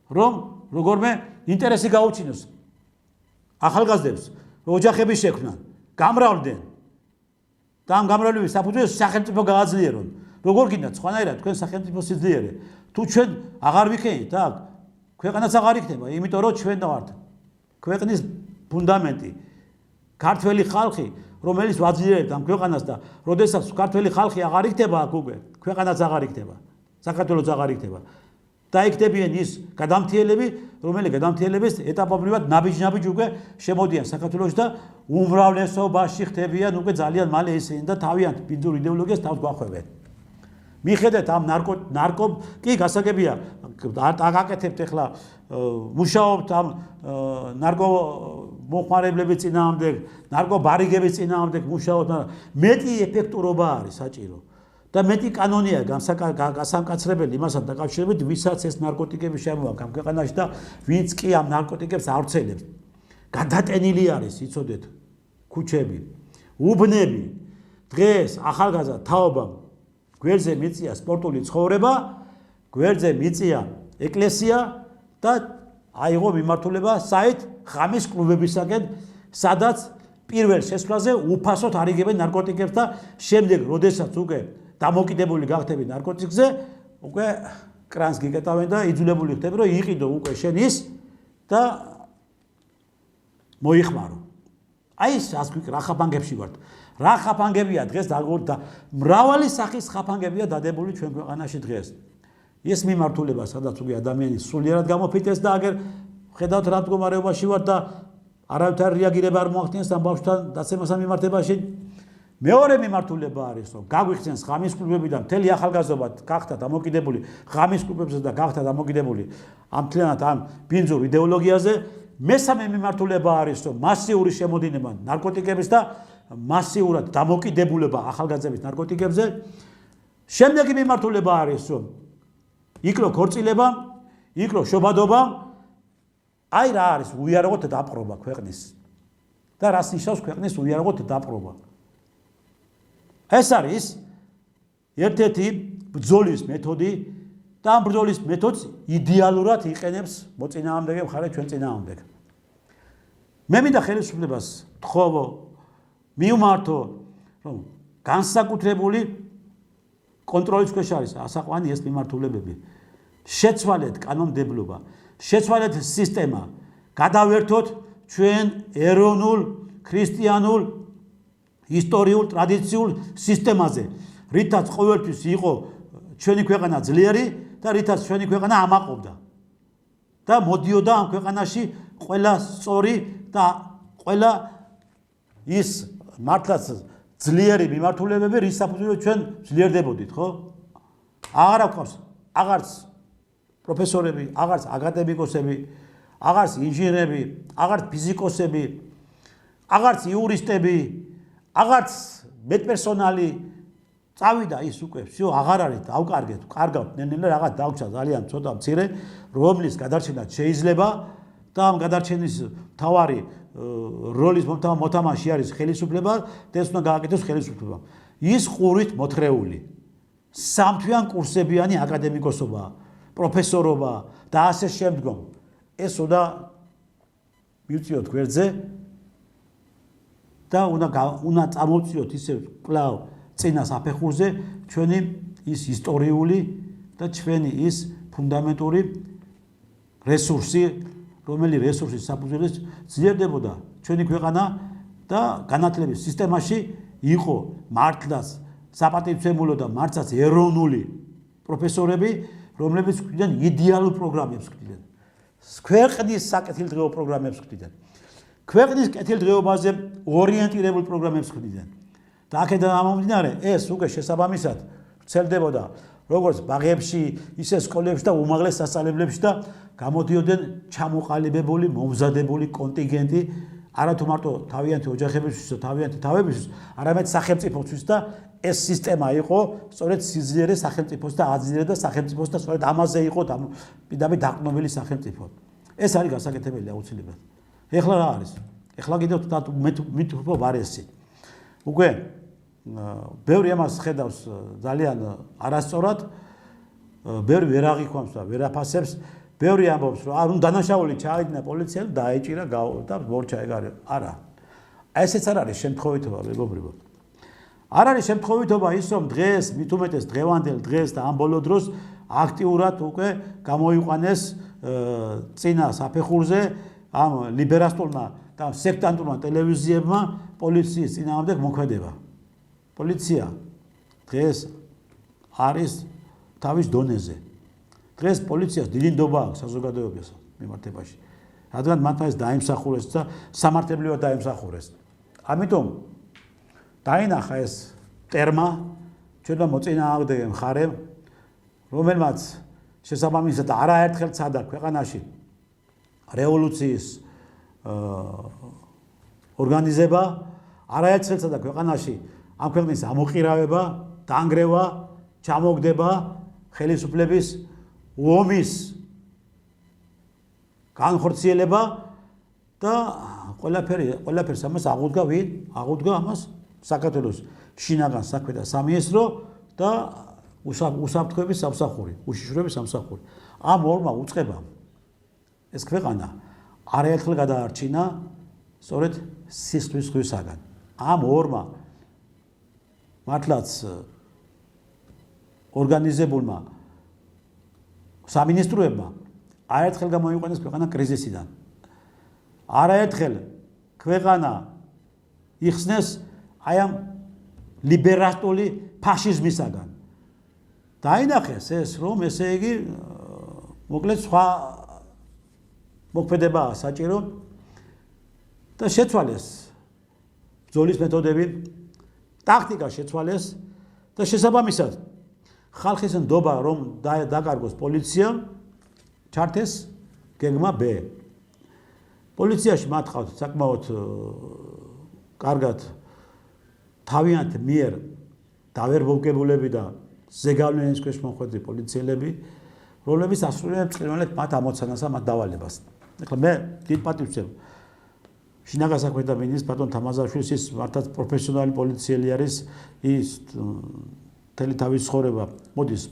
რომ როგორმე ინტერესი გაუჩინოს ახალგაზრდებს, ოჯახების შექმნა, გამრავლდნენ. და ამ გამრავლების საფუძველზე სახელმწიფო გააძლიერონ. როგორ გინდათ სხვანაირად თქვენ სახელმწიფო სიძლიერე. თუ ჩვენ აღარ ვიქენით აქ, ქვეყანაც აღარ იქნება, იმიტომ რომ ჩვენ ვართ ქვეყნის ფუნდამენტი. ქართველი ხალხი, რომელიც ვაძლიერებთ ამ ქვეყანას და როდესაც ქართველი ხალხი აღარ იქნება აქ უკვე, ქვეყანაც აღარ იქნება. საქართველოს აღარ იქნება. და იქნებიან ის გადამთიელები, რომელი გადამთიელების ეტაპობრივად ნაბიჯ-ნაბიჯ უკვე შემოდიან საქართველოში და უმრავლესობაში ხდებიან უკვე ძალიან მალე ისინი და თავიანთ ბინძურ იდეოლოგიას თავს გვახვევენ. მიხედეთ ამ ნარკო კი გასაგებია, აკეთებთ ახლა მუშაობთ ამ ნარკო მოხმარებლების წინააღმდეგ, ნარკო ბარიგების წინააღმდეგ მუშაობთ, მაგრამ მეტი ეფექტურობა არის საჭირო. და მეტი კანონია გასამკაცრებელი იმასთან დაკავშირებით, ვისაც ეს ნარკოტიკები შემოაქვს ამ ქვეყანაში და ვინც კი ამ ნარკოტიკებს ავრცელებს. გადატენილი არის, იცოდეთ, ქუჩები, უბნები. დღეს ახალგაზრდა თაობამ გვერდზე მიწია სპორტული ცხოვრება, გვერდზე მიწია ეკლესია და აიღო მიმართულება საით ღამის კლუბებისაკენ, სადაც პირველ შესვლაზე უფასოდ არიგებენ ნარკოტიკებს და შემდეგ, როდესაც უკვე დამოკიდებული გახდები ნარკოტიკზე, უკვე კრანს გიკეტავენ და იძულებული ხდები, რომ იყიდო უკვე შენ ის და მოიხმარო. აი ეს რა ხაფანგებში ვართ. რა ხაფანგებია დღეს და მრავალი სახის ხაფანგებია დადებული ჩვენ ქვეყანაში დღეს. ეს მიმართულება, სადაც უკვე ადამიანი სულიერად გამოფიტეს და აგერ ხედავთ რა მდგომარეობაში ვართ და არავითარ რეაგირება არ მოახდინეს ამ ბავშვთან დაცემასთან მიმართებაში. მეორე მიმართულება არის, რომ გაგვიხსენს ღამის კლუბებიდან მთელი ახალგაზრდობა გახდა დამოკიდებული ღამის კლუბებზე და გახდა დამოკიდებული ამ მთლიანად ამ ბინძურ იდეოლოგიაზე. მესამე მიმართულება არის, რომ მასიური შემოდინება ნარკოტიკების და მასიურად დამოკიდებულება ახალგაზრდების ნარკოტიკებზე. შემდეგი მიმართულება არის, რომ იკლო ქორწილება, იქ რო შობადობა აი რა არის უიარაღოთ დაპყრობა ქვეყნის და რას ნიშნავს ქვეყნის უიარაღოთ დაპყრობა ეს არის ერთ-ერთი ბრძოლის მეთოდი და ამ ბრძოლის მეთოდს იდეალურად იყენებს მოწინააღმდეგე მხარე ჩვენ წინააღმდეგ მე მინდა ხელისუფლებას თხოვო მიუმართო რომ განსაკუთრებული კონტროლის ქვეშ არის ასაყვანი ეს მიმართულებები შეცვალეთ კანონმდებლობა შეცვალეთ სისტემა გადავერთოთ ჩვენ ეროვნულ ქრისტიანულ ისტორიულ ტრადიციულ სისტემაზე რითაც ყოველთვის იყო ჩვენი ქვეყანა ძლიერი და რითაც ჩვენი ქვეყანა ამაყობდა და მოდიოდა ამ ქვეყანაში ყველა სწორი და ყველა ის მართლაც ძლიერი მიმართულებები რის საფუძველზე ჩვენ ძლიერდებოდით ხო აღარ აქვს აღარც პროფესორები აღარც აკადემიკოსები აღარც ინჟინრები აღარც ფიზიკოსები აღარც იურისტები აღარც მედპერსონალი წავიდა ის უკვე всё აღარ არის დავკარგეთ კარგავთ ნელ-ნელა რაღაც დავჭა ძალიან ცოტა მცირე რომლის გადარჩენა შეიძლება და ამ გადარჩენის თავარი როლის მოთამაშე არის ხელისუფლება და ეს უნდა გააკეთოს ხელისუფლებამ ის ყურით მოთხრეული სამთვიან კურსებიანი აკადემიკოსობა პროფესორობა და ასე შემდგომ ეს უნდა მივწიოთ გვერდზე და უნდა წამოვწიოთ ისე კვლავ წინა საფეხურზე ჩვენი ის ისტორიული და ჩვენი ის ფუნდამენტური რესურსი რომელი რესურსის საფუძველზე ძლიერდებოდა ჩვენი ქვეყანა და განათლების სისტემაში იყო მართლაც საპატივცემულო და მართლაც ეროვნული პროფესორები რომლებიც გვქონდნენ იდეალურ პროგრამებს გვქონდნენ ქვეყნის საკეთილდღეო პროგრამებს გვქონდნენ ქვეყნის კეთილდღეობაზე ორიენტირებულ პროგრამებს გვქონდნენ და აქედან ამომდინარე ეს უკვე შესაბამისად ვრცელდებოდა როგორც ბაღებში ისე სკოლებში და უმაღლეს სასწავლებლებში და გამოდიოდნენ ჩამოყალიბებული მომზადებული კონტინგენტი არათუ მარტო თავიანთი ოჯახებისთვის და თავიანთი თავებისთვის არამედ სახელმწიფოსთვის და ეს სისტემა იყო სწორედ სიძლიერე სახელმწიფოს და აძლიერა სახელმწიფოს და სწორედ ამაზე იყო პირდაპირ დაყრდნობილი სახელმწიფო ეს არის გასაკეთებელი აუცილებლად ეხლა რა არის ეხლა კიდევ მით უფრო ვარესი უკვე ბევრი ამას ხედავს ძალიან არასწორად ბევრი ვერ აღიქვამს და ვერ აფასებს ბევრი ამბობს რომ ანუ დანაშაული ჩაიდინა პოლიციამ დაეჭირა და მორჩა ეგ არის არა ესეც არ არის შემთხვევითობა მეგობრებო არ არის შემთხვევითობა ის რომ დღეს მით უმეტეს დღევანდელ დღეს და ამ ბოლო დროს აქტიურად უკვე გამოიყვანეს წინა საფეხურზე ამ ლიბერასტულმა და სექტანტურმა ტელევიზიებმა პოლიციის წინააღმდეგ მოქმედება პოლიცია დღეს არის თავის დონეზე დღეს პოლიციას დიდი ნდობა აქვს საზოგადოების მიმართებაში რადგან მათ ეს დაიმსახურეს და სამართლებრივად დაიმსახურეს ამიტომ დაინახა ეს ტერმა ჩვენმა მოწინააღმდეგე მხარემ რომელმაც შესაბამისად არაერთხელ ცადა ქვეყანაში რევოლუციის ორგანიზება არაერთხელ ცადა ქვეყანაში ამ ქვეყნის ამოყირავება დაანგრევა ჩამოგდება ხელისუფლების ომის განხორციელება და ყველაფერს ამას აღუდგა ვინ აღუდგა ამას საქართველოს შინაგან საქმეთა სამინისტრო და უსაფრთხოების სამსახური უშიშროების სამსახური ამ ორმა უწყებამ ეს ქვეყანა არაერთხელ გადაარჩინა სწორედ სისხლის ზღვისაგან ამ ორმა მართლაც ორგანიზებულმა სამინისტროებმა არაერთხელ გამოიყვანეს ქვეყანა კრიზისიდან არაერთხელ ქვეყანა იხსნეს აი ამ ლიბერასტული ფაშიზმისაგან დაინახეს ეს რომ ესე იგი მოკლედ სხვა მოქმედებაა საჭირო და შეცვალეს ბრძოლის მეთოდები ტაქტიკა შეცვალეს და შესაბამისად ხალხის ნდობა რომ დაკარგოს პოლიციამ ჩართეს გეგმა B პოლიციაში მათ ყავთ საკმაოდ კარგად თავიანთ მიერ დავერბოვგებულები და ზეგავლენის ქვეშ მოხვედრი პოლიციელები რომლებიც ასრულებენ ბრწყინვალედ მათ ამოცანასა, მათ დავალებას. ეხლა მე დიდ პატივს ვცემ შინაგან საქმეთა მინისტრს ბატონ თამაზაშვილს, ის მართლაც პროფესიონალი პოლიციელი არის, ის მთელი თავის ცხოვრება მოდის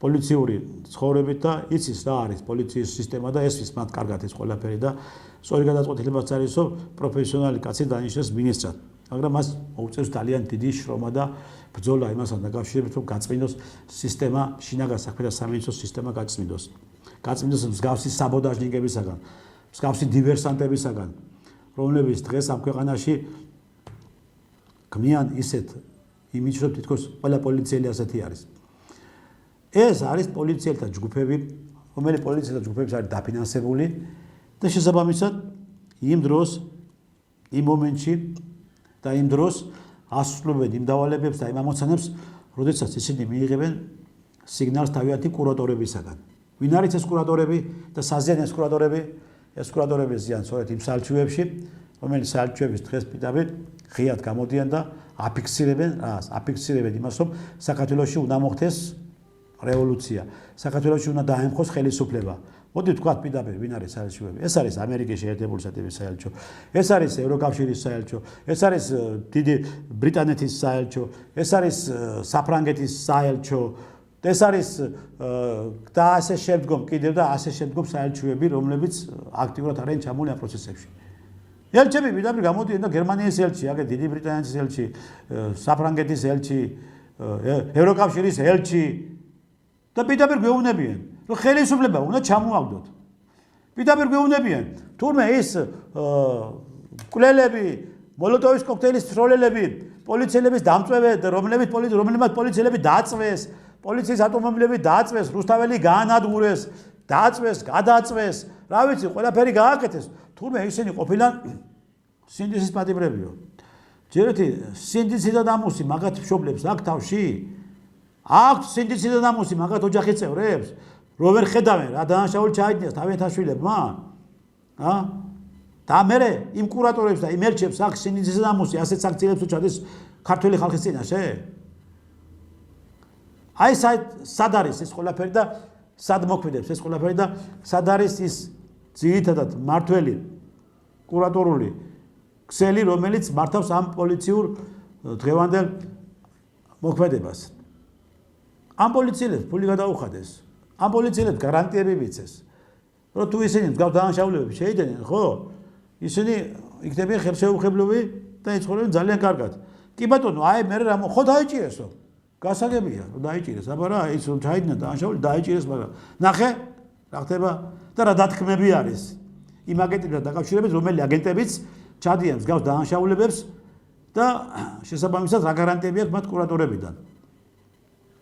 პოლიციური ცხოვრებით და იცის რა არის პოლიციის სისტემა და ესვის მათ კარგად ეს ყველაფერი და სწორი გადაწყვეტილებაც არის, რომ პროფესიონალი კაცი დანიშნეს მინისტრად. მაგრამ მას მოუწევს ძალიან დიდი შრომა და ბრძოლა იმასთან დაკავშირებით, რომ გაწმინდოს სისტემა, შინაგან საქმეთა სამინისტროს სისტემა გაწმინდოს. გაწმინდოს მსგავსი საბოდაჟნიკებისაგან, მსგავსი დივერსანტებისაგან, რომლებიც დღეს ამ ქვეყანაში ქმნიან ისეთ იმიჯს, რომ თითქოს ყველა პოლიციელი ასეთი არის. ეს არის პოლიციელთა ჯგუფები, რომელიც პოლიციელთა ჯგუფების არის დაფინანსებული და შესაბამისად იმ დროს, იმ მომენტში და იმ დროს ასრულებენ იმ დავალებებს და იმ ამოცანებს, როდესაც ისინი მიიღებენ სიგნალს თავიანთი კურატორებისაგან. ვინ არის ეს კურატორები და საზიანია ეს კურატორები? ეს კურატორები ზიან სწორედ იმ საელჩოებში, რომელიც საელჩოების დღეს პირდაპირ ღიად გამოდიან და აფიქსირებენ რას? აფიქსირებენ იმას, რომ საქართველოში უნდა მოხდეს რევოლუცია. საქართველოში უნდა დაემხოს ხელისუფლება. მოდი ვთქვათ პირდაპირ ვინ არის საელჩოები? ეს არის ამერიკის შეერთებული შტატების საელჩო, ეს არის ევროკავშირის საელჩო, ეს არის დიდი ბრიტანეთის საელჩო, ეს არის საფრანგეთის საელჩო, ეს არის და ასე შემდგომ კიდევ და ასე შემდგომ საელჩოები, რომლებიც აქტიურად არიან ჩამული ამ პროცესებში. ელჩები პირდაპირ გამოდიან და გერმანიის ელჩი, აგერ დიდი ბრიტანეთის ელჩი, საფრანგეთის ელჩი, ევროკავშირის ელჩი და პირდაპირ გვეუბნებიან, რომ ხელისუფლება უნდა ჩამოაგდოთ. პირდაპირ გვეუბნებიან, თურმე ის მკვლელები, მოლოტოვის კოქტეილის მსროლელები, პოლიციელების დამწვევად, რომლებმაც პოლიციელები დაწვეს, პოლიციის ავტომობილები დაწვეს, რუსთაველი გაანადგურეს, დაწვეს, გადაწვეს, რა ვიცი, ყველაფერი გააკეთეს. თურმე ისინი ყოფილან სინდისის პატიმრებიო. ჯერეთი სინდისი და დამუსი მაგათ მშობლებს აქ თავში? აქვს სინდისი და დამუსი მაგათ ოჯახის წევრებს? რო ვერ ხედავენ რა დანაშაული ჩაიდინეს თავიანთ აშვილებმა? და მერე იმ კურატორებს და იმ ელჩებს აქვს სინდისი და დამუსი ასეთ საქციელებს უჩადეს ქართული ხალხის წინაშე? აი სად არის ეს ყველაფერი და სად მოქმედებს ეს ყველაფერი და სად არის ის ძირითადად მართველი კურატორული ქსელი, რომელიც მართავს ამ პოლიციურ დღევანდელ მოქმედებას. ამ პოლიციელებს ფული გადაუხადეს, ამ პოლიციელებს გარანტიები მიცეს, რომ თუ ისინი მსგავს დანაშაულებები შეიძენენ, ხო? ისინი იქნებიან ხელშეუხებლოვი და იცხოვრებენ ძალიან კარგად. კი ბატონო, აი მე რა ხო დაიჭირესო? გასაგებია, რომ დაიჭირეს, აბა რა, ის რომ ჩაიდინა დანაშაული დაიჭირეს, მაგრამ ნახე, რა ხდება და რა დათქმები არის იმ აგენტებთან დაკავშირებით, რომელი აგენტებიც ჩადიან მსგავს დანაშაულებებს და შესაბამისად რა გარანტიები აქვს მათ კურატორებიდან.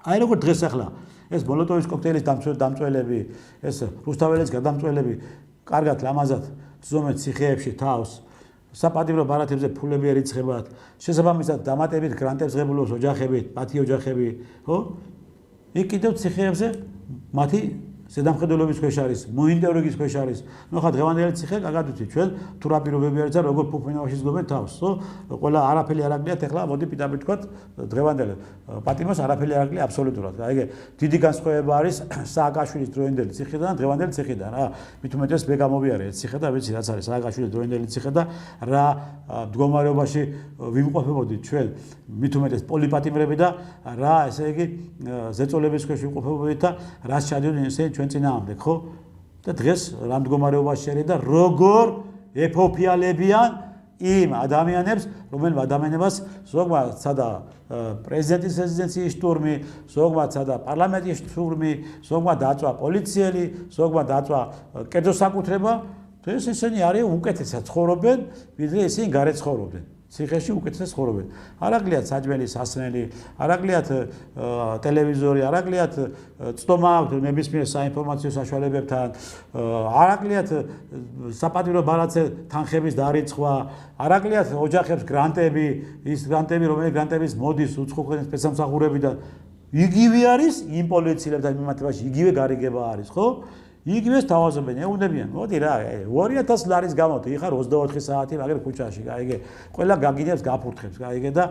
აი როგორ დღეს ახლა ეს მოლოტოვის კოქტეილის დამწველები, ეს რუსთაველის გადამწველები კარგად ლამაზად ზომეთ ციხეებში თავს საპატიმრო ბარათებზე ფულები ერიცხებათ, შესაბამისად დამატებით გრანტებს ღებულობს ოჯახებით, მათი ოჯახები, ხო? იქ კიდევ ციხეებზე მათი ზედამხედველობის ქვეშ არის, მონიტორინგის ქვეშ არის. ნუ ხა დღევანდელი ციხე კარგად ვიცით ჩვენ თუ რა პირობები არის და როგორ ფუფუნავაში ზგობენ თავს, ხო? ყველა არაფერი არ აგლიათ, ახლა მოდი პირდაპირ თქვათ დღევანდელი პატიმოს არაფერი არ აგლია აბსოლუტურად. აი დიდი განსხვავება არის სააკაშვილის დროინდელი ციხიდან და დღევანდელი ციხიდან. რა, მით უმეტეს მე გამოვიარე ეს ციხე და ვიცი რაც არის სააკაშვილის დროინდელი ციხე და რა მდგომარეობაში ვიმყოფებოდით ჩვენ მით უმეტეს პოლიპატიმრები და რა ესე იგი ზეწოლების ქვეშ ვიმყოფებოდით და რაც ჩადიოდნენ ისინი ჩვენ წინააღმდეგ, ხო? და დღეს რა მდგომარეობაში არის და როგორ ეფოფიალებიან იმ ადამიანებს, რომელმა ადამიანებას ზოგმა სადა პრეზიდენტის რეზიდენციის შტურმი, ზოგმა სადა პარლამენტის შტურმი, ზოგმა დაწვა პოლიციელი, ზოგმა დაწვა კერძო საკუთრება, დღეს ისინი არის უკეთესად ცხოვრობენ, ვიდრე ისინი გარეთ ცხოვრობენ. ციხეში უკეთესად ცხოვრობენ. არ აგლიათ საჭმელი, სასმელი, არ აგლიათ ტელევიზორი, არ აგლიათ წტომა ნებისმიერ საინფორმაციო საშუალებებთან, არ აგლიათ საპატიმრო ბარათზე თანხების დარიცხვა, არ აგლიათ ოჯახებს გრანტები, ის გრანტები, რომელიც გრანტების მოდის უცხოელი სპეცსამსახურებიდან. იგივე არის იმ პოლიციელებთან მიმართებაში, იგივე გარიგება არის, ხო? იგივეს თავაზობენ, ეუბნებიან, მოდი რა, 2000 ლარის გამოვთ, იხარ 24 საათი მაგერ ქუჩაში, გაიგე, ყველა გაგინებს, გაფურთხებს, გაიგე და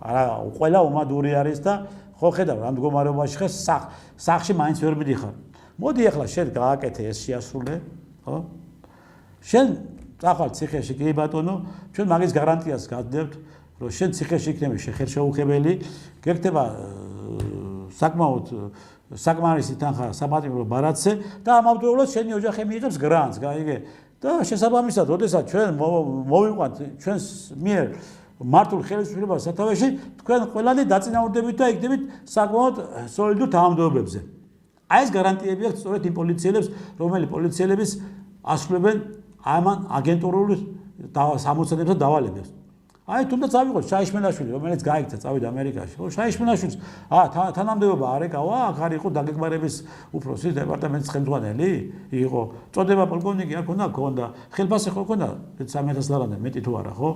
არა, ყველა უმადური არის და ხო ხო ხედავ რა მდგომარეობაში ხარ სახში მაინც ვერ მიდიხარ მოდი ახლა შენ გააკეთე ეს შეასრულე ხო შენ წახვალ ციხეში კი ბატონო ჩვენ მაგის გარანტიას გავდებთ რომ შენ ციხეში იქნები შეხერშეუხებელი გეკეთება საკმაოდ საკმარისი თანხა საპატიმრო ბარათზე და ამავდროულად შენი ოჯახი მიიღებს გრანტს გაიგე და შესაბამისად როდესაც ჩვენ მოვიყვანთ ჩვენს მიერ მართულ ხელისუფლებას სათავეში თქვენ ყველანი დაწინაურდებით და იქნებით საკმაოდ სოლიდურ თანამდებობებზე აი ეს გარანტიები აქვს სწორედ იმ პოლიციელებს რომელი პოლიციელების ასრულებენ ამან აგენტურული სამოცნებებს და დავალებებს აი თუნდაც ავიღოთ შაიშმელაშვილი რომელიც გაიქცა წავიდა ამერიკაში ხო შაიშმელაშვილს თანამდებობა არ ეკავა აქ არ იყო დაგეგმარების უფროსის დეპარტამენტის ხელმძღვანელი იყო წოდება პოლკოვნიკი არ ქონდა ხელფასი ხო ქონდა 13,000 ლარამდე მეტი თუ არა ხო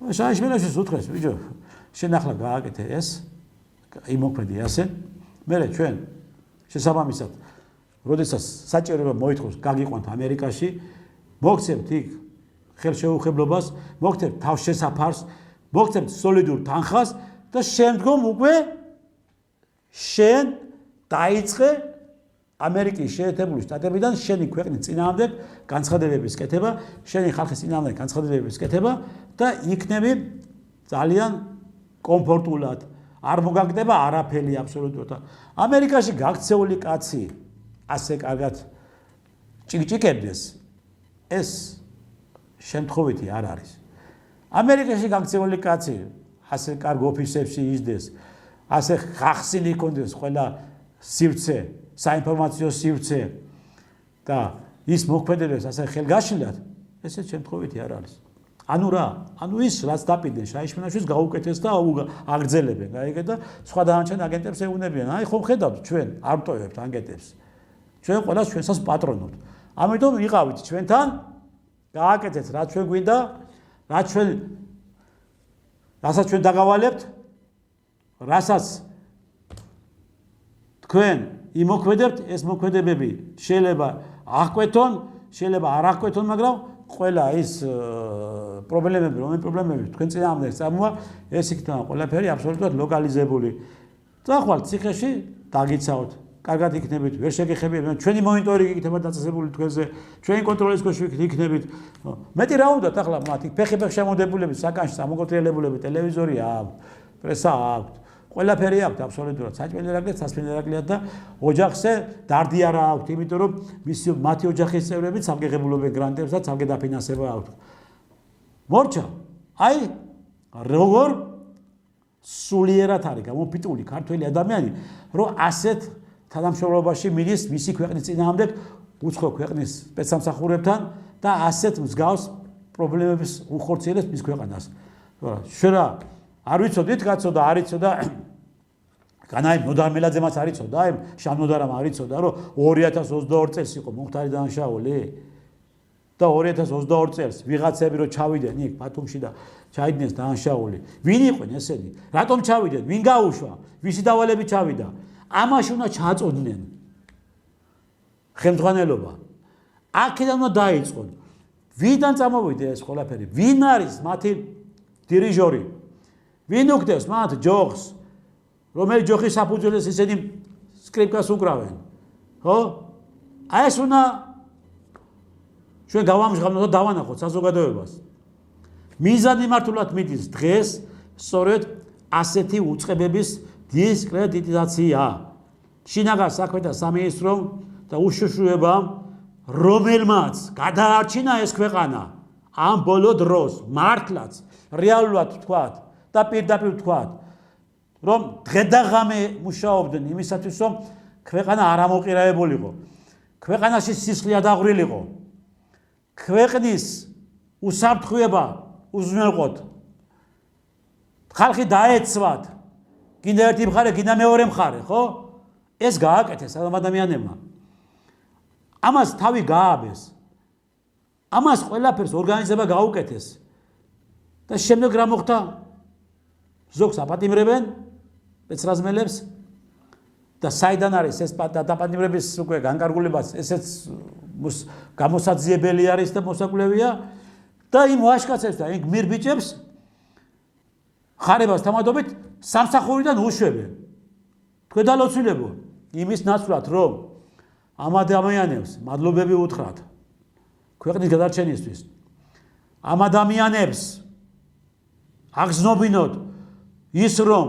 შაიშმელაშვილს უთხრეს ბიჭო შენ ახლა გააკეთე ეს იმოქმედი ასე მერე ჩვენ შესაბამისად როდესაც საჭიროება მოითხოვს გაგიყვანთ ამერიკაში მოგცემთ იქ ხელშეუხებლობას, მოგცემთ თავშესაფარს, მოგცემთ სოლიდურ თანხას და შემდგომ უკვე შენ დაიწყე ამერიკის შეერთებული შტატებიდან შენი ქვეყნის წინააღმდეგ განცხადებების კეთება, შენი ხალხის წინააღმდეგ განცხადებების კეთება და იქნები ძალიან კომფორტულად. არ მოგაგდება არაფერი აბსოლუტურად. ამერიკაში გაქცეული კაცი ასე კარგად ჭიკჭიკებდეს ეს შემთხვევითი არ არის. ამერიკაში გაქცეული კაცი ასე კარგ ოფისებში ისდეს, ასე ხახსილი კონდეს ყველა სივრცე, საინფორმაციო სივრცე და ის მოქმედებს ასე ხელგაშლილად, ესეც შემთხვევითი არ არის. ანუ რა, ანუ ის რაც დაპირდნენ შაიშმელაშვილს გაუკეთეს და აგრძელებენ, გაიგე და სხვა დანარჩენ აგენტებს ეუნებიან. აი ხომ ხედავთ ჩვენ არ ვტოვებთ აგენტებს. ჩვენ ყველას ჩვენსაც პატრონობთ. ამიტომ იყავით ჩვენთან გააკეთეთ რაც ჩვენ გვინდა, რასაც ჩვენ დაგავალებთ, რასაც თქვენ იმოქმედებთ, ეს მოქმედებები შეიძლება აღკვეთონ, შეიძლება არ აღკვეთონ, მაგრამ ყველა ის პრობლემები, რომელი პრობლემები თქვენ წინააღმდეგ წამოა, ეს იქნება ყველაფერი აბსოლუტურად ლოკალიზებული. წახვალთ ციხეში, დაგიცავთ. კარგად იქნებით, ვერ შეგეხებიათ, ჩვენი მონიტორინგი იქნება დაწესებული თქვენზე, ჩვენი კონტროლის ქვეშ იქნებით. მეტი რა უნდათ ახლა მათი ფეხი-ფეხ შემოდებულები, საკანში სამონტირელებულები, ტელევიზორი აქვს, პრესა აქვს, ყველაფერი აქვს აბსოლუტურად, საჭმელი რაკლია, სასმელი რაკლია და ოჯახზე დარდი არა აქვს, იმიტომ რომ მათი ოჯახის წევრები სამგեղებულობენ გრანტებს და სამგე დაფინანსება აქვს. მორჩა, აი როგორ სულიერად არის გამოფიტული ქართველი ადამიანი, რომ ასეთ თანამშრომლობაში მიდის მისი ქვეყნის წინააღმდეგ უცხო ქვეყნის სპეცსამსახურებთან და ასეთ მსგავს პრობლემების უხორციელებს მის ქვეყანას. შენ რა არ ვიცოდით კაცო და არ იცოდა განაი ნოდარ მელაძემაც არ იცოდა, აი შანოდარამ არ იცოდა, რომ 2022 წელს იყო მომხდარი დანაშაული და 2022 წელს ვიღაცები რომ ჩავიდნენ იქ ბათუმში და ჩაიდნენ დანაშაული. ვინ იყვნენ ესენი? რატომ ჩავიდნენ? ვინ გაუშვა? ვისი დავალებით ჩავიდა? ამაში უნდა ჩაწოდნენ ხელმძღვანელობა. აქედან უნდა დაიწყონ. ვიდან წამოვიდა ეს ყველაფერი? ვინ არის მათი დირიჟორი? ვინ უგდებს მათ ჯოხს? რომელი ჯოხის საფუძველზე ისინი სკრიპკას უკრავენ? ხო? აი ეს უნდა ჩვენ გავამჟღავნოთ და დავანახოთ საზოგადოებას. მიზანი მართულად მიდის დღეს სწორედ ასეთი უწყებების დისკრედიტაცია. შინაგან საქმეთა სამინისტრომ და უშიშროებამ, რომელმაც გადაარჩინა ეს ქვეყანა ამ ბოლო დროს, მართლაც რეალურად ვთქვათ და პირდაპირ ვთქვათ, რომ დღე და ღამე მუშაობდნენ იმისათვის, რომ ქვეყანა არ ამოყირაებულიყო, ქვეყანაში სისხლი ადაღვრილიყო, ქვეყნის უსაფრთხოება უზრუნველყოთ, ხალხი დაეცვათ, გინდა ერთი მხარე, გინდა მეორე მხარე, ხო? ეს გააკეთეს ამ ადამიანებმა. ამას თავი გააბეს. ამას ყველაფერს ორგანიზება გაუკეთეს. და შემდეგ რა მოხდა? ზოგს აპატიმრებენ, სპეცრაზმელებს და საიდან არის ეს დაპატიმრების უკვე განკარგულებას, ესეც გამოსაძიებელი არის და მოსაკვლევია და იმ ვაჟკაცებს და იმ გმირ ბიჭებს ხარებას თამადობით სამსახურიდან უშვებენ. თქვენ დალოცვილებო, იმის ნაცვლად, რომ ამ ადამიანებს მადლობები უთხრათ ქვეყნის გადარჩენისთვის. ამ ადამიანებს აგზნობინოთ ის, რომ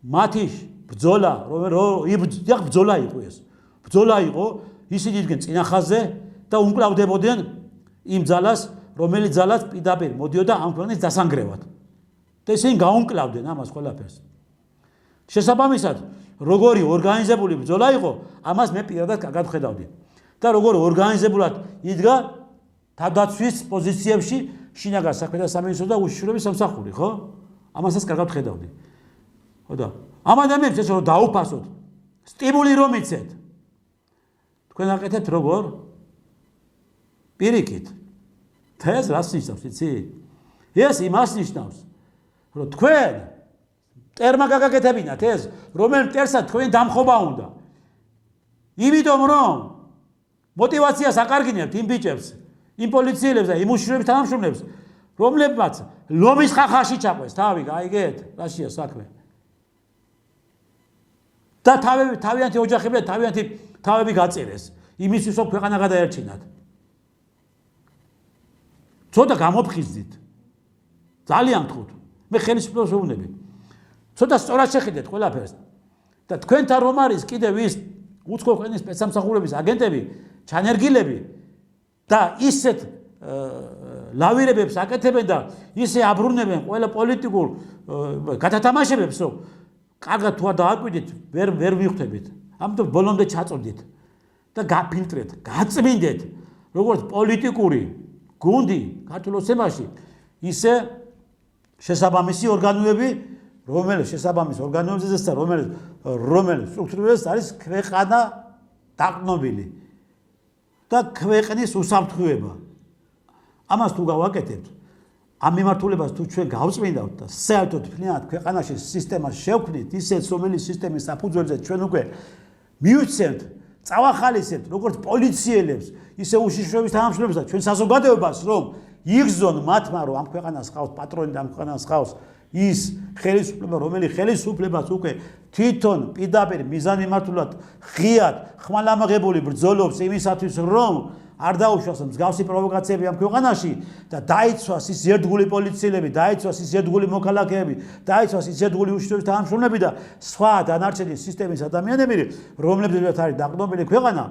მათი ბრძოლა, ბრძოლა იყო ეს. ბრძოლა იყო, ისინი იდგნენ წინახაზე და უმკლავდებოდნენ იმ ძალას, რომელიც ძალაც პირდაპირ მოდიოდა ამ ქვეყნის დასანგრევად. და ისინი გაუმკლავდნენ ამას ყველაფერს. შესაბამისად, როგორი ორგანიზებული ბრძოლა იყო, ამას მე პირადად კარგად ხედავდი. და როგორი ორგანიზებულად იდგა თავდაცვის პოზიციებში შინაგან საქმეთა სამინისტრო და უშიშროების სამსახური, ხო? ამასაც კარგად ხედავდი. ხო და ამ ადამიანებს ეს რომ დაუფასოთ, სტიმული რომ იცეთ. თქვენ აკეთებთ როგორ? პირიქით. ეს რას ნიშნავს, იცი? ეს იმას ნიშნავს, რომ თქვენ ტერმა გაგაკეთებინათ ეს, რომელ მტერსაც თქვენ დამხობა უნდა. იმიტომ რომ მოტივაციას აკარგინებთ იმ ბიჭებს, იმ პოლიციელებს და იმ უშიშროების თანამშრომლებს, რომლებმაც ლომის ხახაში ჩაყვეს თავი, გაიგეთ? რაშია საქმე? და თავიანთი ოჯახები და თავიანთი თავები გაწერეს. იმისთვის რომ ქვეყანა გადაერჩინათ. ცოტა გამოფხიზდით. ძალიან გთხოვთ. მე ხელისუფლებას ვეუბნები. ცოტა სწორად შეხედეთ ყველაფერს. და თქვენთან რომ არის კიდევ ის უცხო ქვეყნის სპეცსამსახურების აგენტები, ჩანერგილები და ისეთ ლავირებებს აკეთებენ და ისე აბრუნებენ ყველა პოლიტიკურ გადათამაშებებს, რომ კარგად თუ არ დააკვირდით, ვერ მივხვდებით. ამიტომ ბოლომდე ჩაწოდით და გაფილტრეთ, გაწმინდეთ, როგორც პოლიტიკური გუნდი ქართულ ოცნებაში, ისე შესაბამისი ორგანოები, რომელიც შესაბამის ორგანოებზეც და რომელიც სტრუქტურებზეც არის ქვეყანა დაყრდნობილი და ქვეყნის უსაფრთხოება. ამას თუ გავაკეთებთ, ამ მიმართულებას თუ ჩვენ გავწმინდავთ და საერთოდ ფლიანად ქვეყანაში სისტემას შევქმნით, ისეთ რომელიც სისტემის საფუძველზე ჩვენ უკვე მივცემთ, წავახალისებთ როგორც პოლიციელებს, ისე უშიშროების თანამშრომლებს და ჩვენ საზოგადოებას, რომ იგრძნონ მათმა, რომ ამ ქვეყანას ხავს პატრონი და ამ ქვეყანას ხავს ის ხელისუფლება, რომელიც ხელისუფლებას უკვე თვითონ პირდაპირ მიზანმიმართულად ღიად ხმალამაღებული ბრძოლობს იმისათვის, რომ არ დაუშვას მსგავსი პროვოკაციები ამ ქვეყანაში და დაიცვას ის ერთგული პოლიციელები, დაიცვას ის ერთგული მოქალაქეები, დაიცვას ის ერთგული უშიშროების თანამშრომლები და სხვა დანარჩენი სისტემის ადამიანები, რომლებზეც არის დაყრდნობილი ქვეყანა.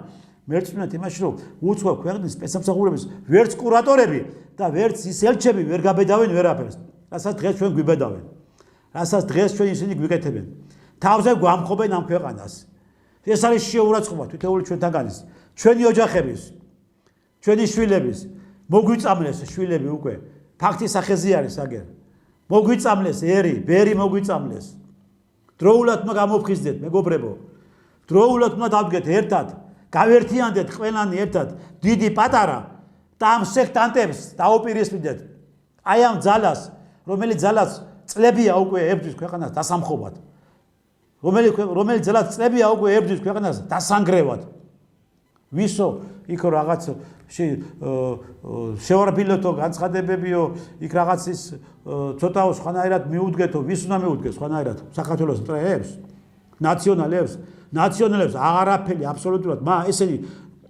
მერწმუნეთ იმაში, რომ უცხო ქვეყნის სპეცსამსახურების ვერც კურატორები და ვერც ის ელჩები ვერ გაბედავენ ვერაფერს. რასაც დღეს ჩვენ გვიბედავენ. რასაც დღეს ჩვენ ისინი გვიკეთებენ. თავზე გვამხობენ ამ ქვეყანას. ეს არის შეურაცხყოფა თითოეული ჩვენთაგანის, ჩვენი ოჯახების, ჩვენი შვილების, მოგვიწამლეს შვილები უკვე. ფაქტის სახეზე არის აგერ. მოგვიწამლეს ბერი მოგვიწამლეს. დროულად უნდა გამოფხიზდეთ, მეგობრებო. დროულად უნდა დავდგეთ ერთად. გავერთიანდეთ ყველანი ერთად, დიდი პატარა და ამ სექტანტებს დაუპირისპირდეთ. აი ამ ძალას, რომელიც ძალას წლებია უკვე ებრძვის ქვეყანას დასამხობად. რომელიც ძალას წლებია უკვე ებრძვის ქვეყანას დასანგრევად. ვისო იქ რაღაც შევარბილოთო განცხადებებიო, იქ რაღაც ის ცოტაო სხვანაირად მიუდგეთო, ვის უნდა მიუდგეს სხვანაირად? საქართველოს მტრეებს, ნაციონალებს აღარაფერი აბსოლუტურად, ესენი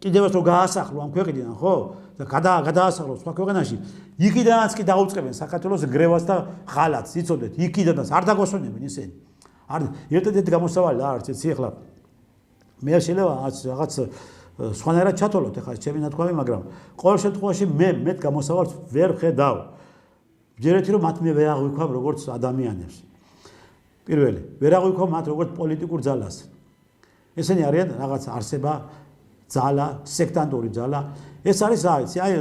კიდევაც რომ გაასახლო ამ ქვეყნიდან, ხო? და გადაასახლო სხვა ქვეყანაში, იქიდანაც კი დაუწყებენ საქართველოს გრევას და ღალატს, იცოდეთ, იქიდანაც არ დაგოსვენებენ ისინი. ერთადერთი გამოსავალი რა არის, იცი ახლა მე შეიძლება რაღაც სხვანაირად ჩათვალოთ ახლა ჩემი ნათქვამი, მაგრამ ყოველ შემთხვევაში მე მეტ გამოსავალს ვერ ხედავ. ვჯერეთი რომ მათ მე ვერ აღვიქვამ როგორც ადამიანებს. პირველი, ვერ აღვიქვამ მათ როგორც პოლიტიკურ ძალას. ესენი არიან რაღაც არსება, ძალა, სექტანტური ძალა. ეს არის რა იცი, აი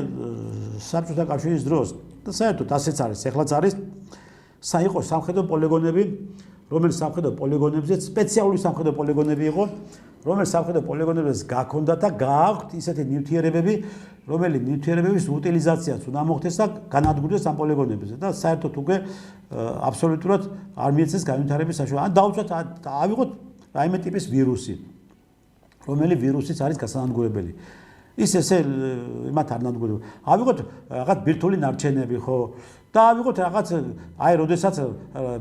საბჭოთა კავშირის დროს და საერთოდ ასეც არის, ეხლაც არის იყო სამხედრო პოლიგონები, რომელიც სამხედრო პოლიგონებზეც სპეციალური სამხედრო პოლიგონები იყო, რომელიც სამხედრო პოლიგონებზეც გაქონდა და გააქვთ ისეთი ნივთიერებები, რომელიც ნივთიერებების უტილიზაციაც უნდა მოხდეს და განადგურდეს ამ პოლიგონებზე და საერთოდ უკვე აბსოლუტურად არ მიეცეს განვითარების საშუალება. ან დაუშვათ ავიღოთ რაიმე ტიპის ვირუსი, რომელიც ვირუსიც არის გასანადგურებელი. ის ესე მათ არ ნადგურდება. ავიღოთ რაღაც ბირთვული ნარჩენები, ხო? და ავიღოთ რაღაც აი როდესაც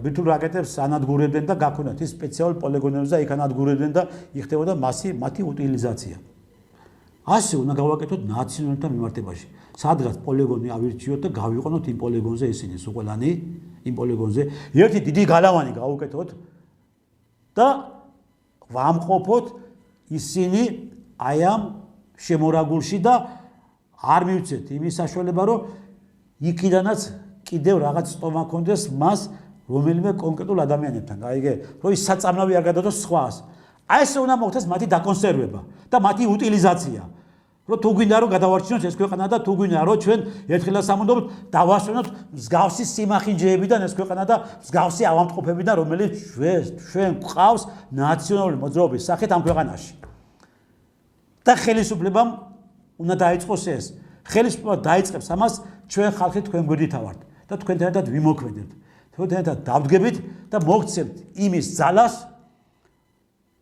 ბირთვულ რაკეტებს ანადგურებდნენ და გაქონდათ ის სპეციალურ პოლიგონებზე და იქ ანადგურებდნენ და იხდებოდა მათი უტილიზაცია. ასე უნდა გავაკეთოთ ნაციონალთა მიმართებაში. სადღაც პოლიგონი ავირჩიოთ და გავიყვანოთ იმ პოლიგონზე ისინი სუყელანი იმ პოლიგონზე ერთი დიდი გალავანი გავუკეთოთ და ვამყოფოთ ისინი აი ამ შემორაგულში და არ მივცეთ იმის საშუალება რომ იქიდანაც კიდევ რაღაც სტომა კონდეს მას რომელიმე კონკრეტულ ადამიანებთან. აიგე, რომ ის საწამლავი არ გადადოს სხვას. აი ესე უნდა მოხდეს მათი დაკონსერვება და მათი უტილიზაცია. რომ თუ გვინდა რომ გადავარჩინოთ ეს ქვეყანა და თუ გვინდა რომ ჩვენ ერთხელაც სამუდამოდ დავასვენოთ მსგავსი სიმახინჯეებიდან ეს ქვეყანა და მსგავსი ავადმყოფებიდან რომელიც ჩვენ გვყავს ნაციონალური მოძრაობის სახით ამ ქვეყანაში. და ხელისუფლებამ უნდა დაიწყოს ეს. ხელისუფლება დაიწყებს ამას ჩვენ ხალხი თქვენ გვერდითა ვართ და თქვენთან ერთად ვიმოქმედებთ. თქვენთან ერთად დავდგებით და მოგცემთ იმის ძალას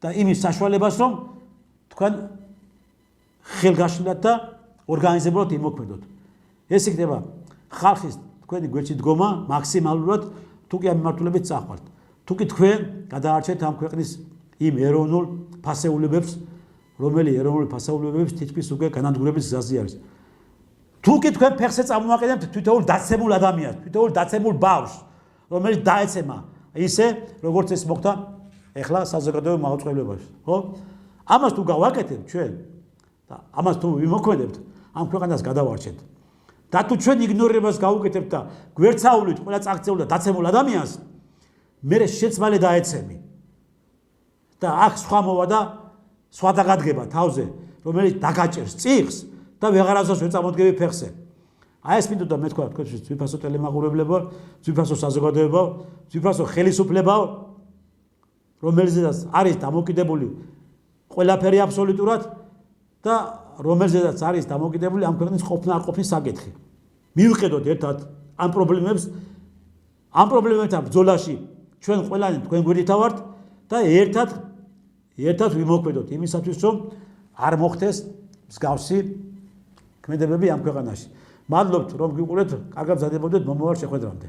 და იმის საშუალებას რომ თქვენ ხელგაშლილად და ორგანიზებულად იმოქმედოთ. ეს იქნება ხალხის თქვენი გვერდში დგომა მაქსიმალურად თუ კი ამ მიმართულებით წახვალთ. თუ კი თქვენ გადაარჩენთ ამ ქვეყნის იმ ეროვნულ ფასეულებებს რომელი ეროვნული ფასეულებების თითქმის უკვე განადგურების გზაზე არის. თუ კი თქვენ ფეხზე წამოაყენებთ თვითოულ დაცემულ ადამიანს, თვითოულ დაცემულ ბავშვს, რომელიც დაეცემა ისე როგორც ეს მოხდა ეხლა საზოგადოებრივ მაუწყებლობაში, ხო? ამას თუ გავაკეთებთ ჩვენ და ამას თუ ვიმოქმედებთ, ამ ქვეყანას გადავარჩენთ. და თუ ჩვენ იგნორირებას გავუკეთებთ და გვერცაულით ყველა წაქცეულ და დაცემულ ადამიანს, მე შეცვალე დაეცემი. და აქ სხვა მოვა და სხვა დაგადგება თავზე, რომელიც დაგაჭერს წიხს და ვეღარასდროს ვერ წამოდგები ფეხზე. აი ეს მინდოდა მე თქვა თქვენთვის ძვირფასო ტელემაყურებლებო, ძვირფასო საზოგადოებო, ძვირფასო ხელისუფლებაო, რომელზედაც არის დამოკიდებული ყველაფერი აბსოლუტურად და რომელზედაც არის დამოკიდებული ამ ქვეყნის ყოფნა არ ყოფნის საკითხი. მივყედოთ ერთად ამ პრობლემებთან ბრძოლაში ჩვენ ყველანი თქვენ გვერდითა ვართ და ერთად ვიმოქმედოთ იმისათვის რომ არ მოხდეს მსგავსი ქმედებები ამ ქვეყანაში. მადლობთ რომ გიყურეთ, კარგად მზადებოდეთ მომავალ შეხვედრამდე.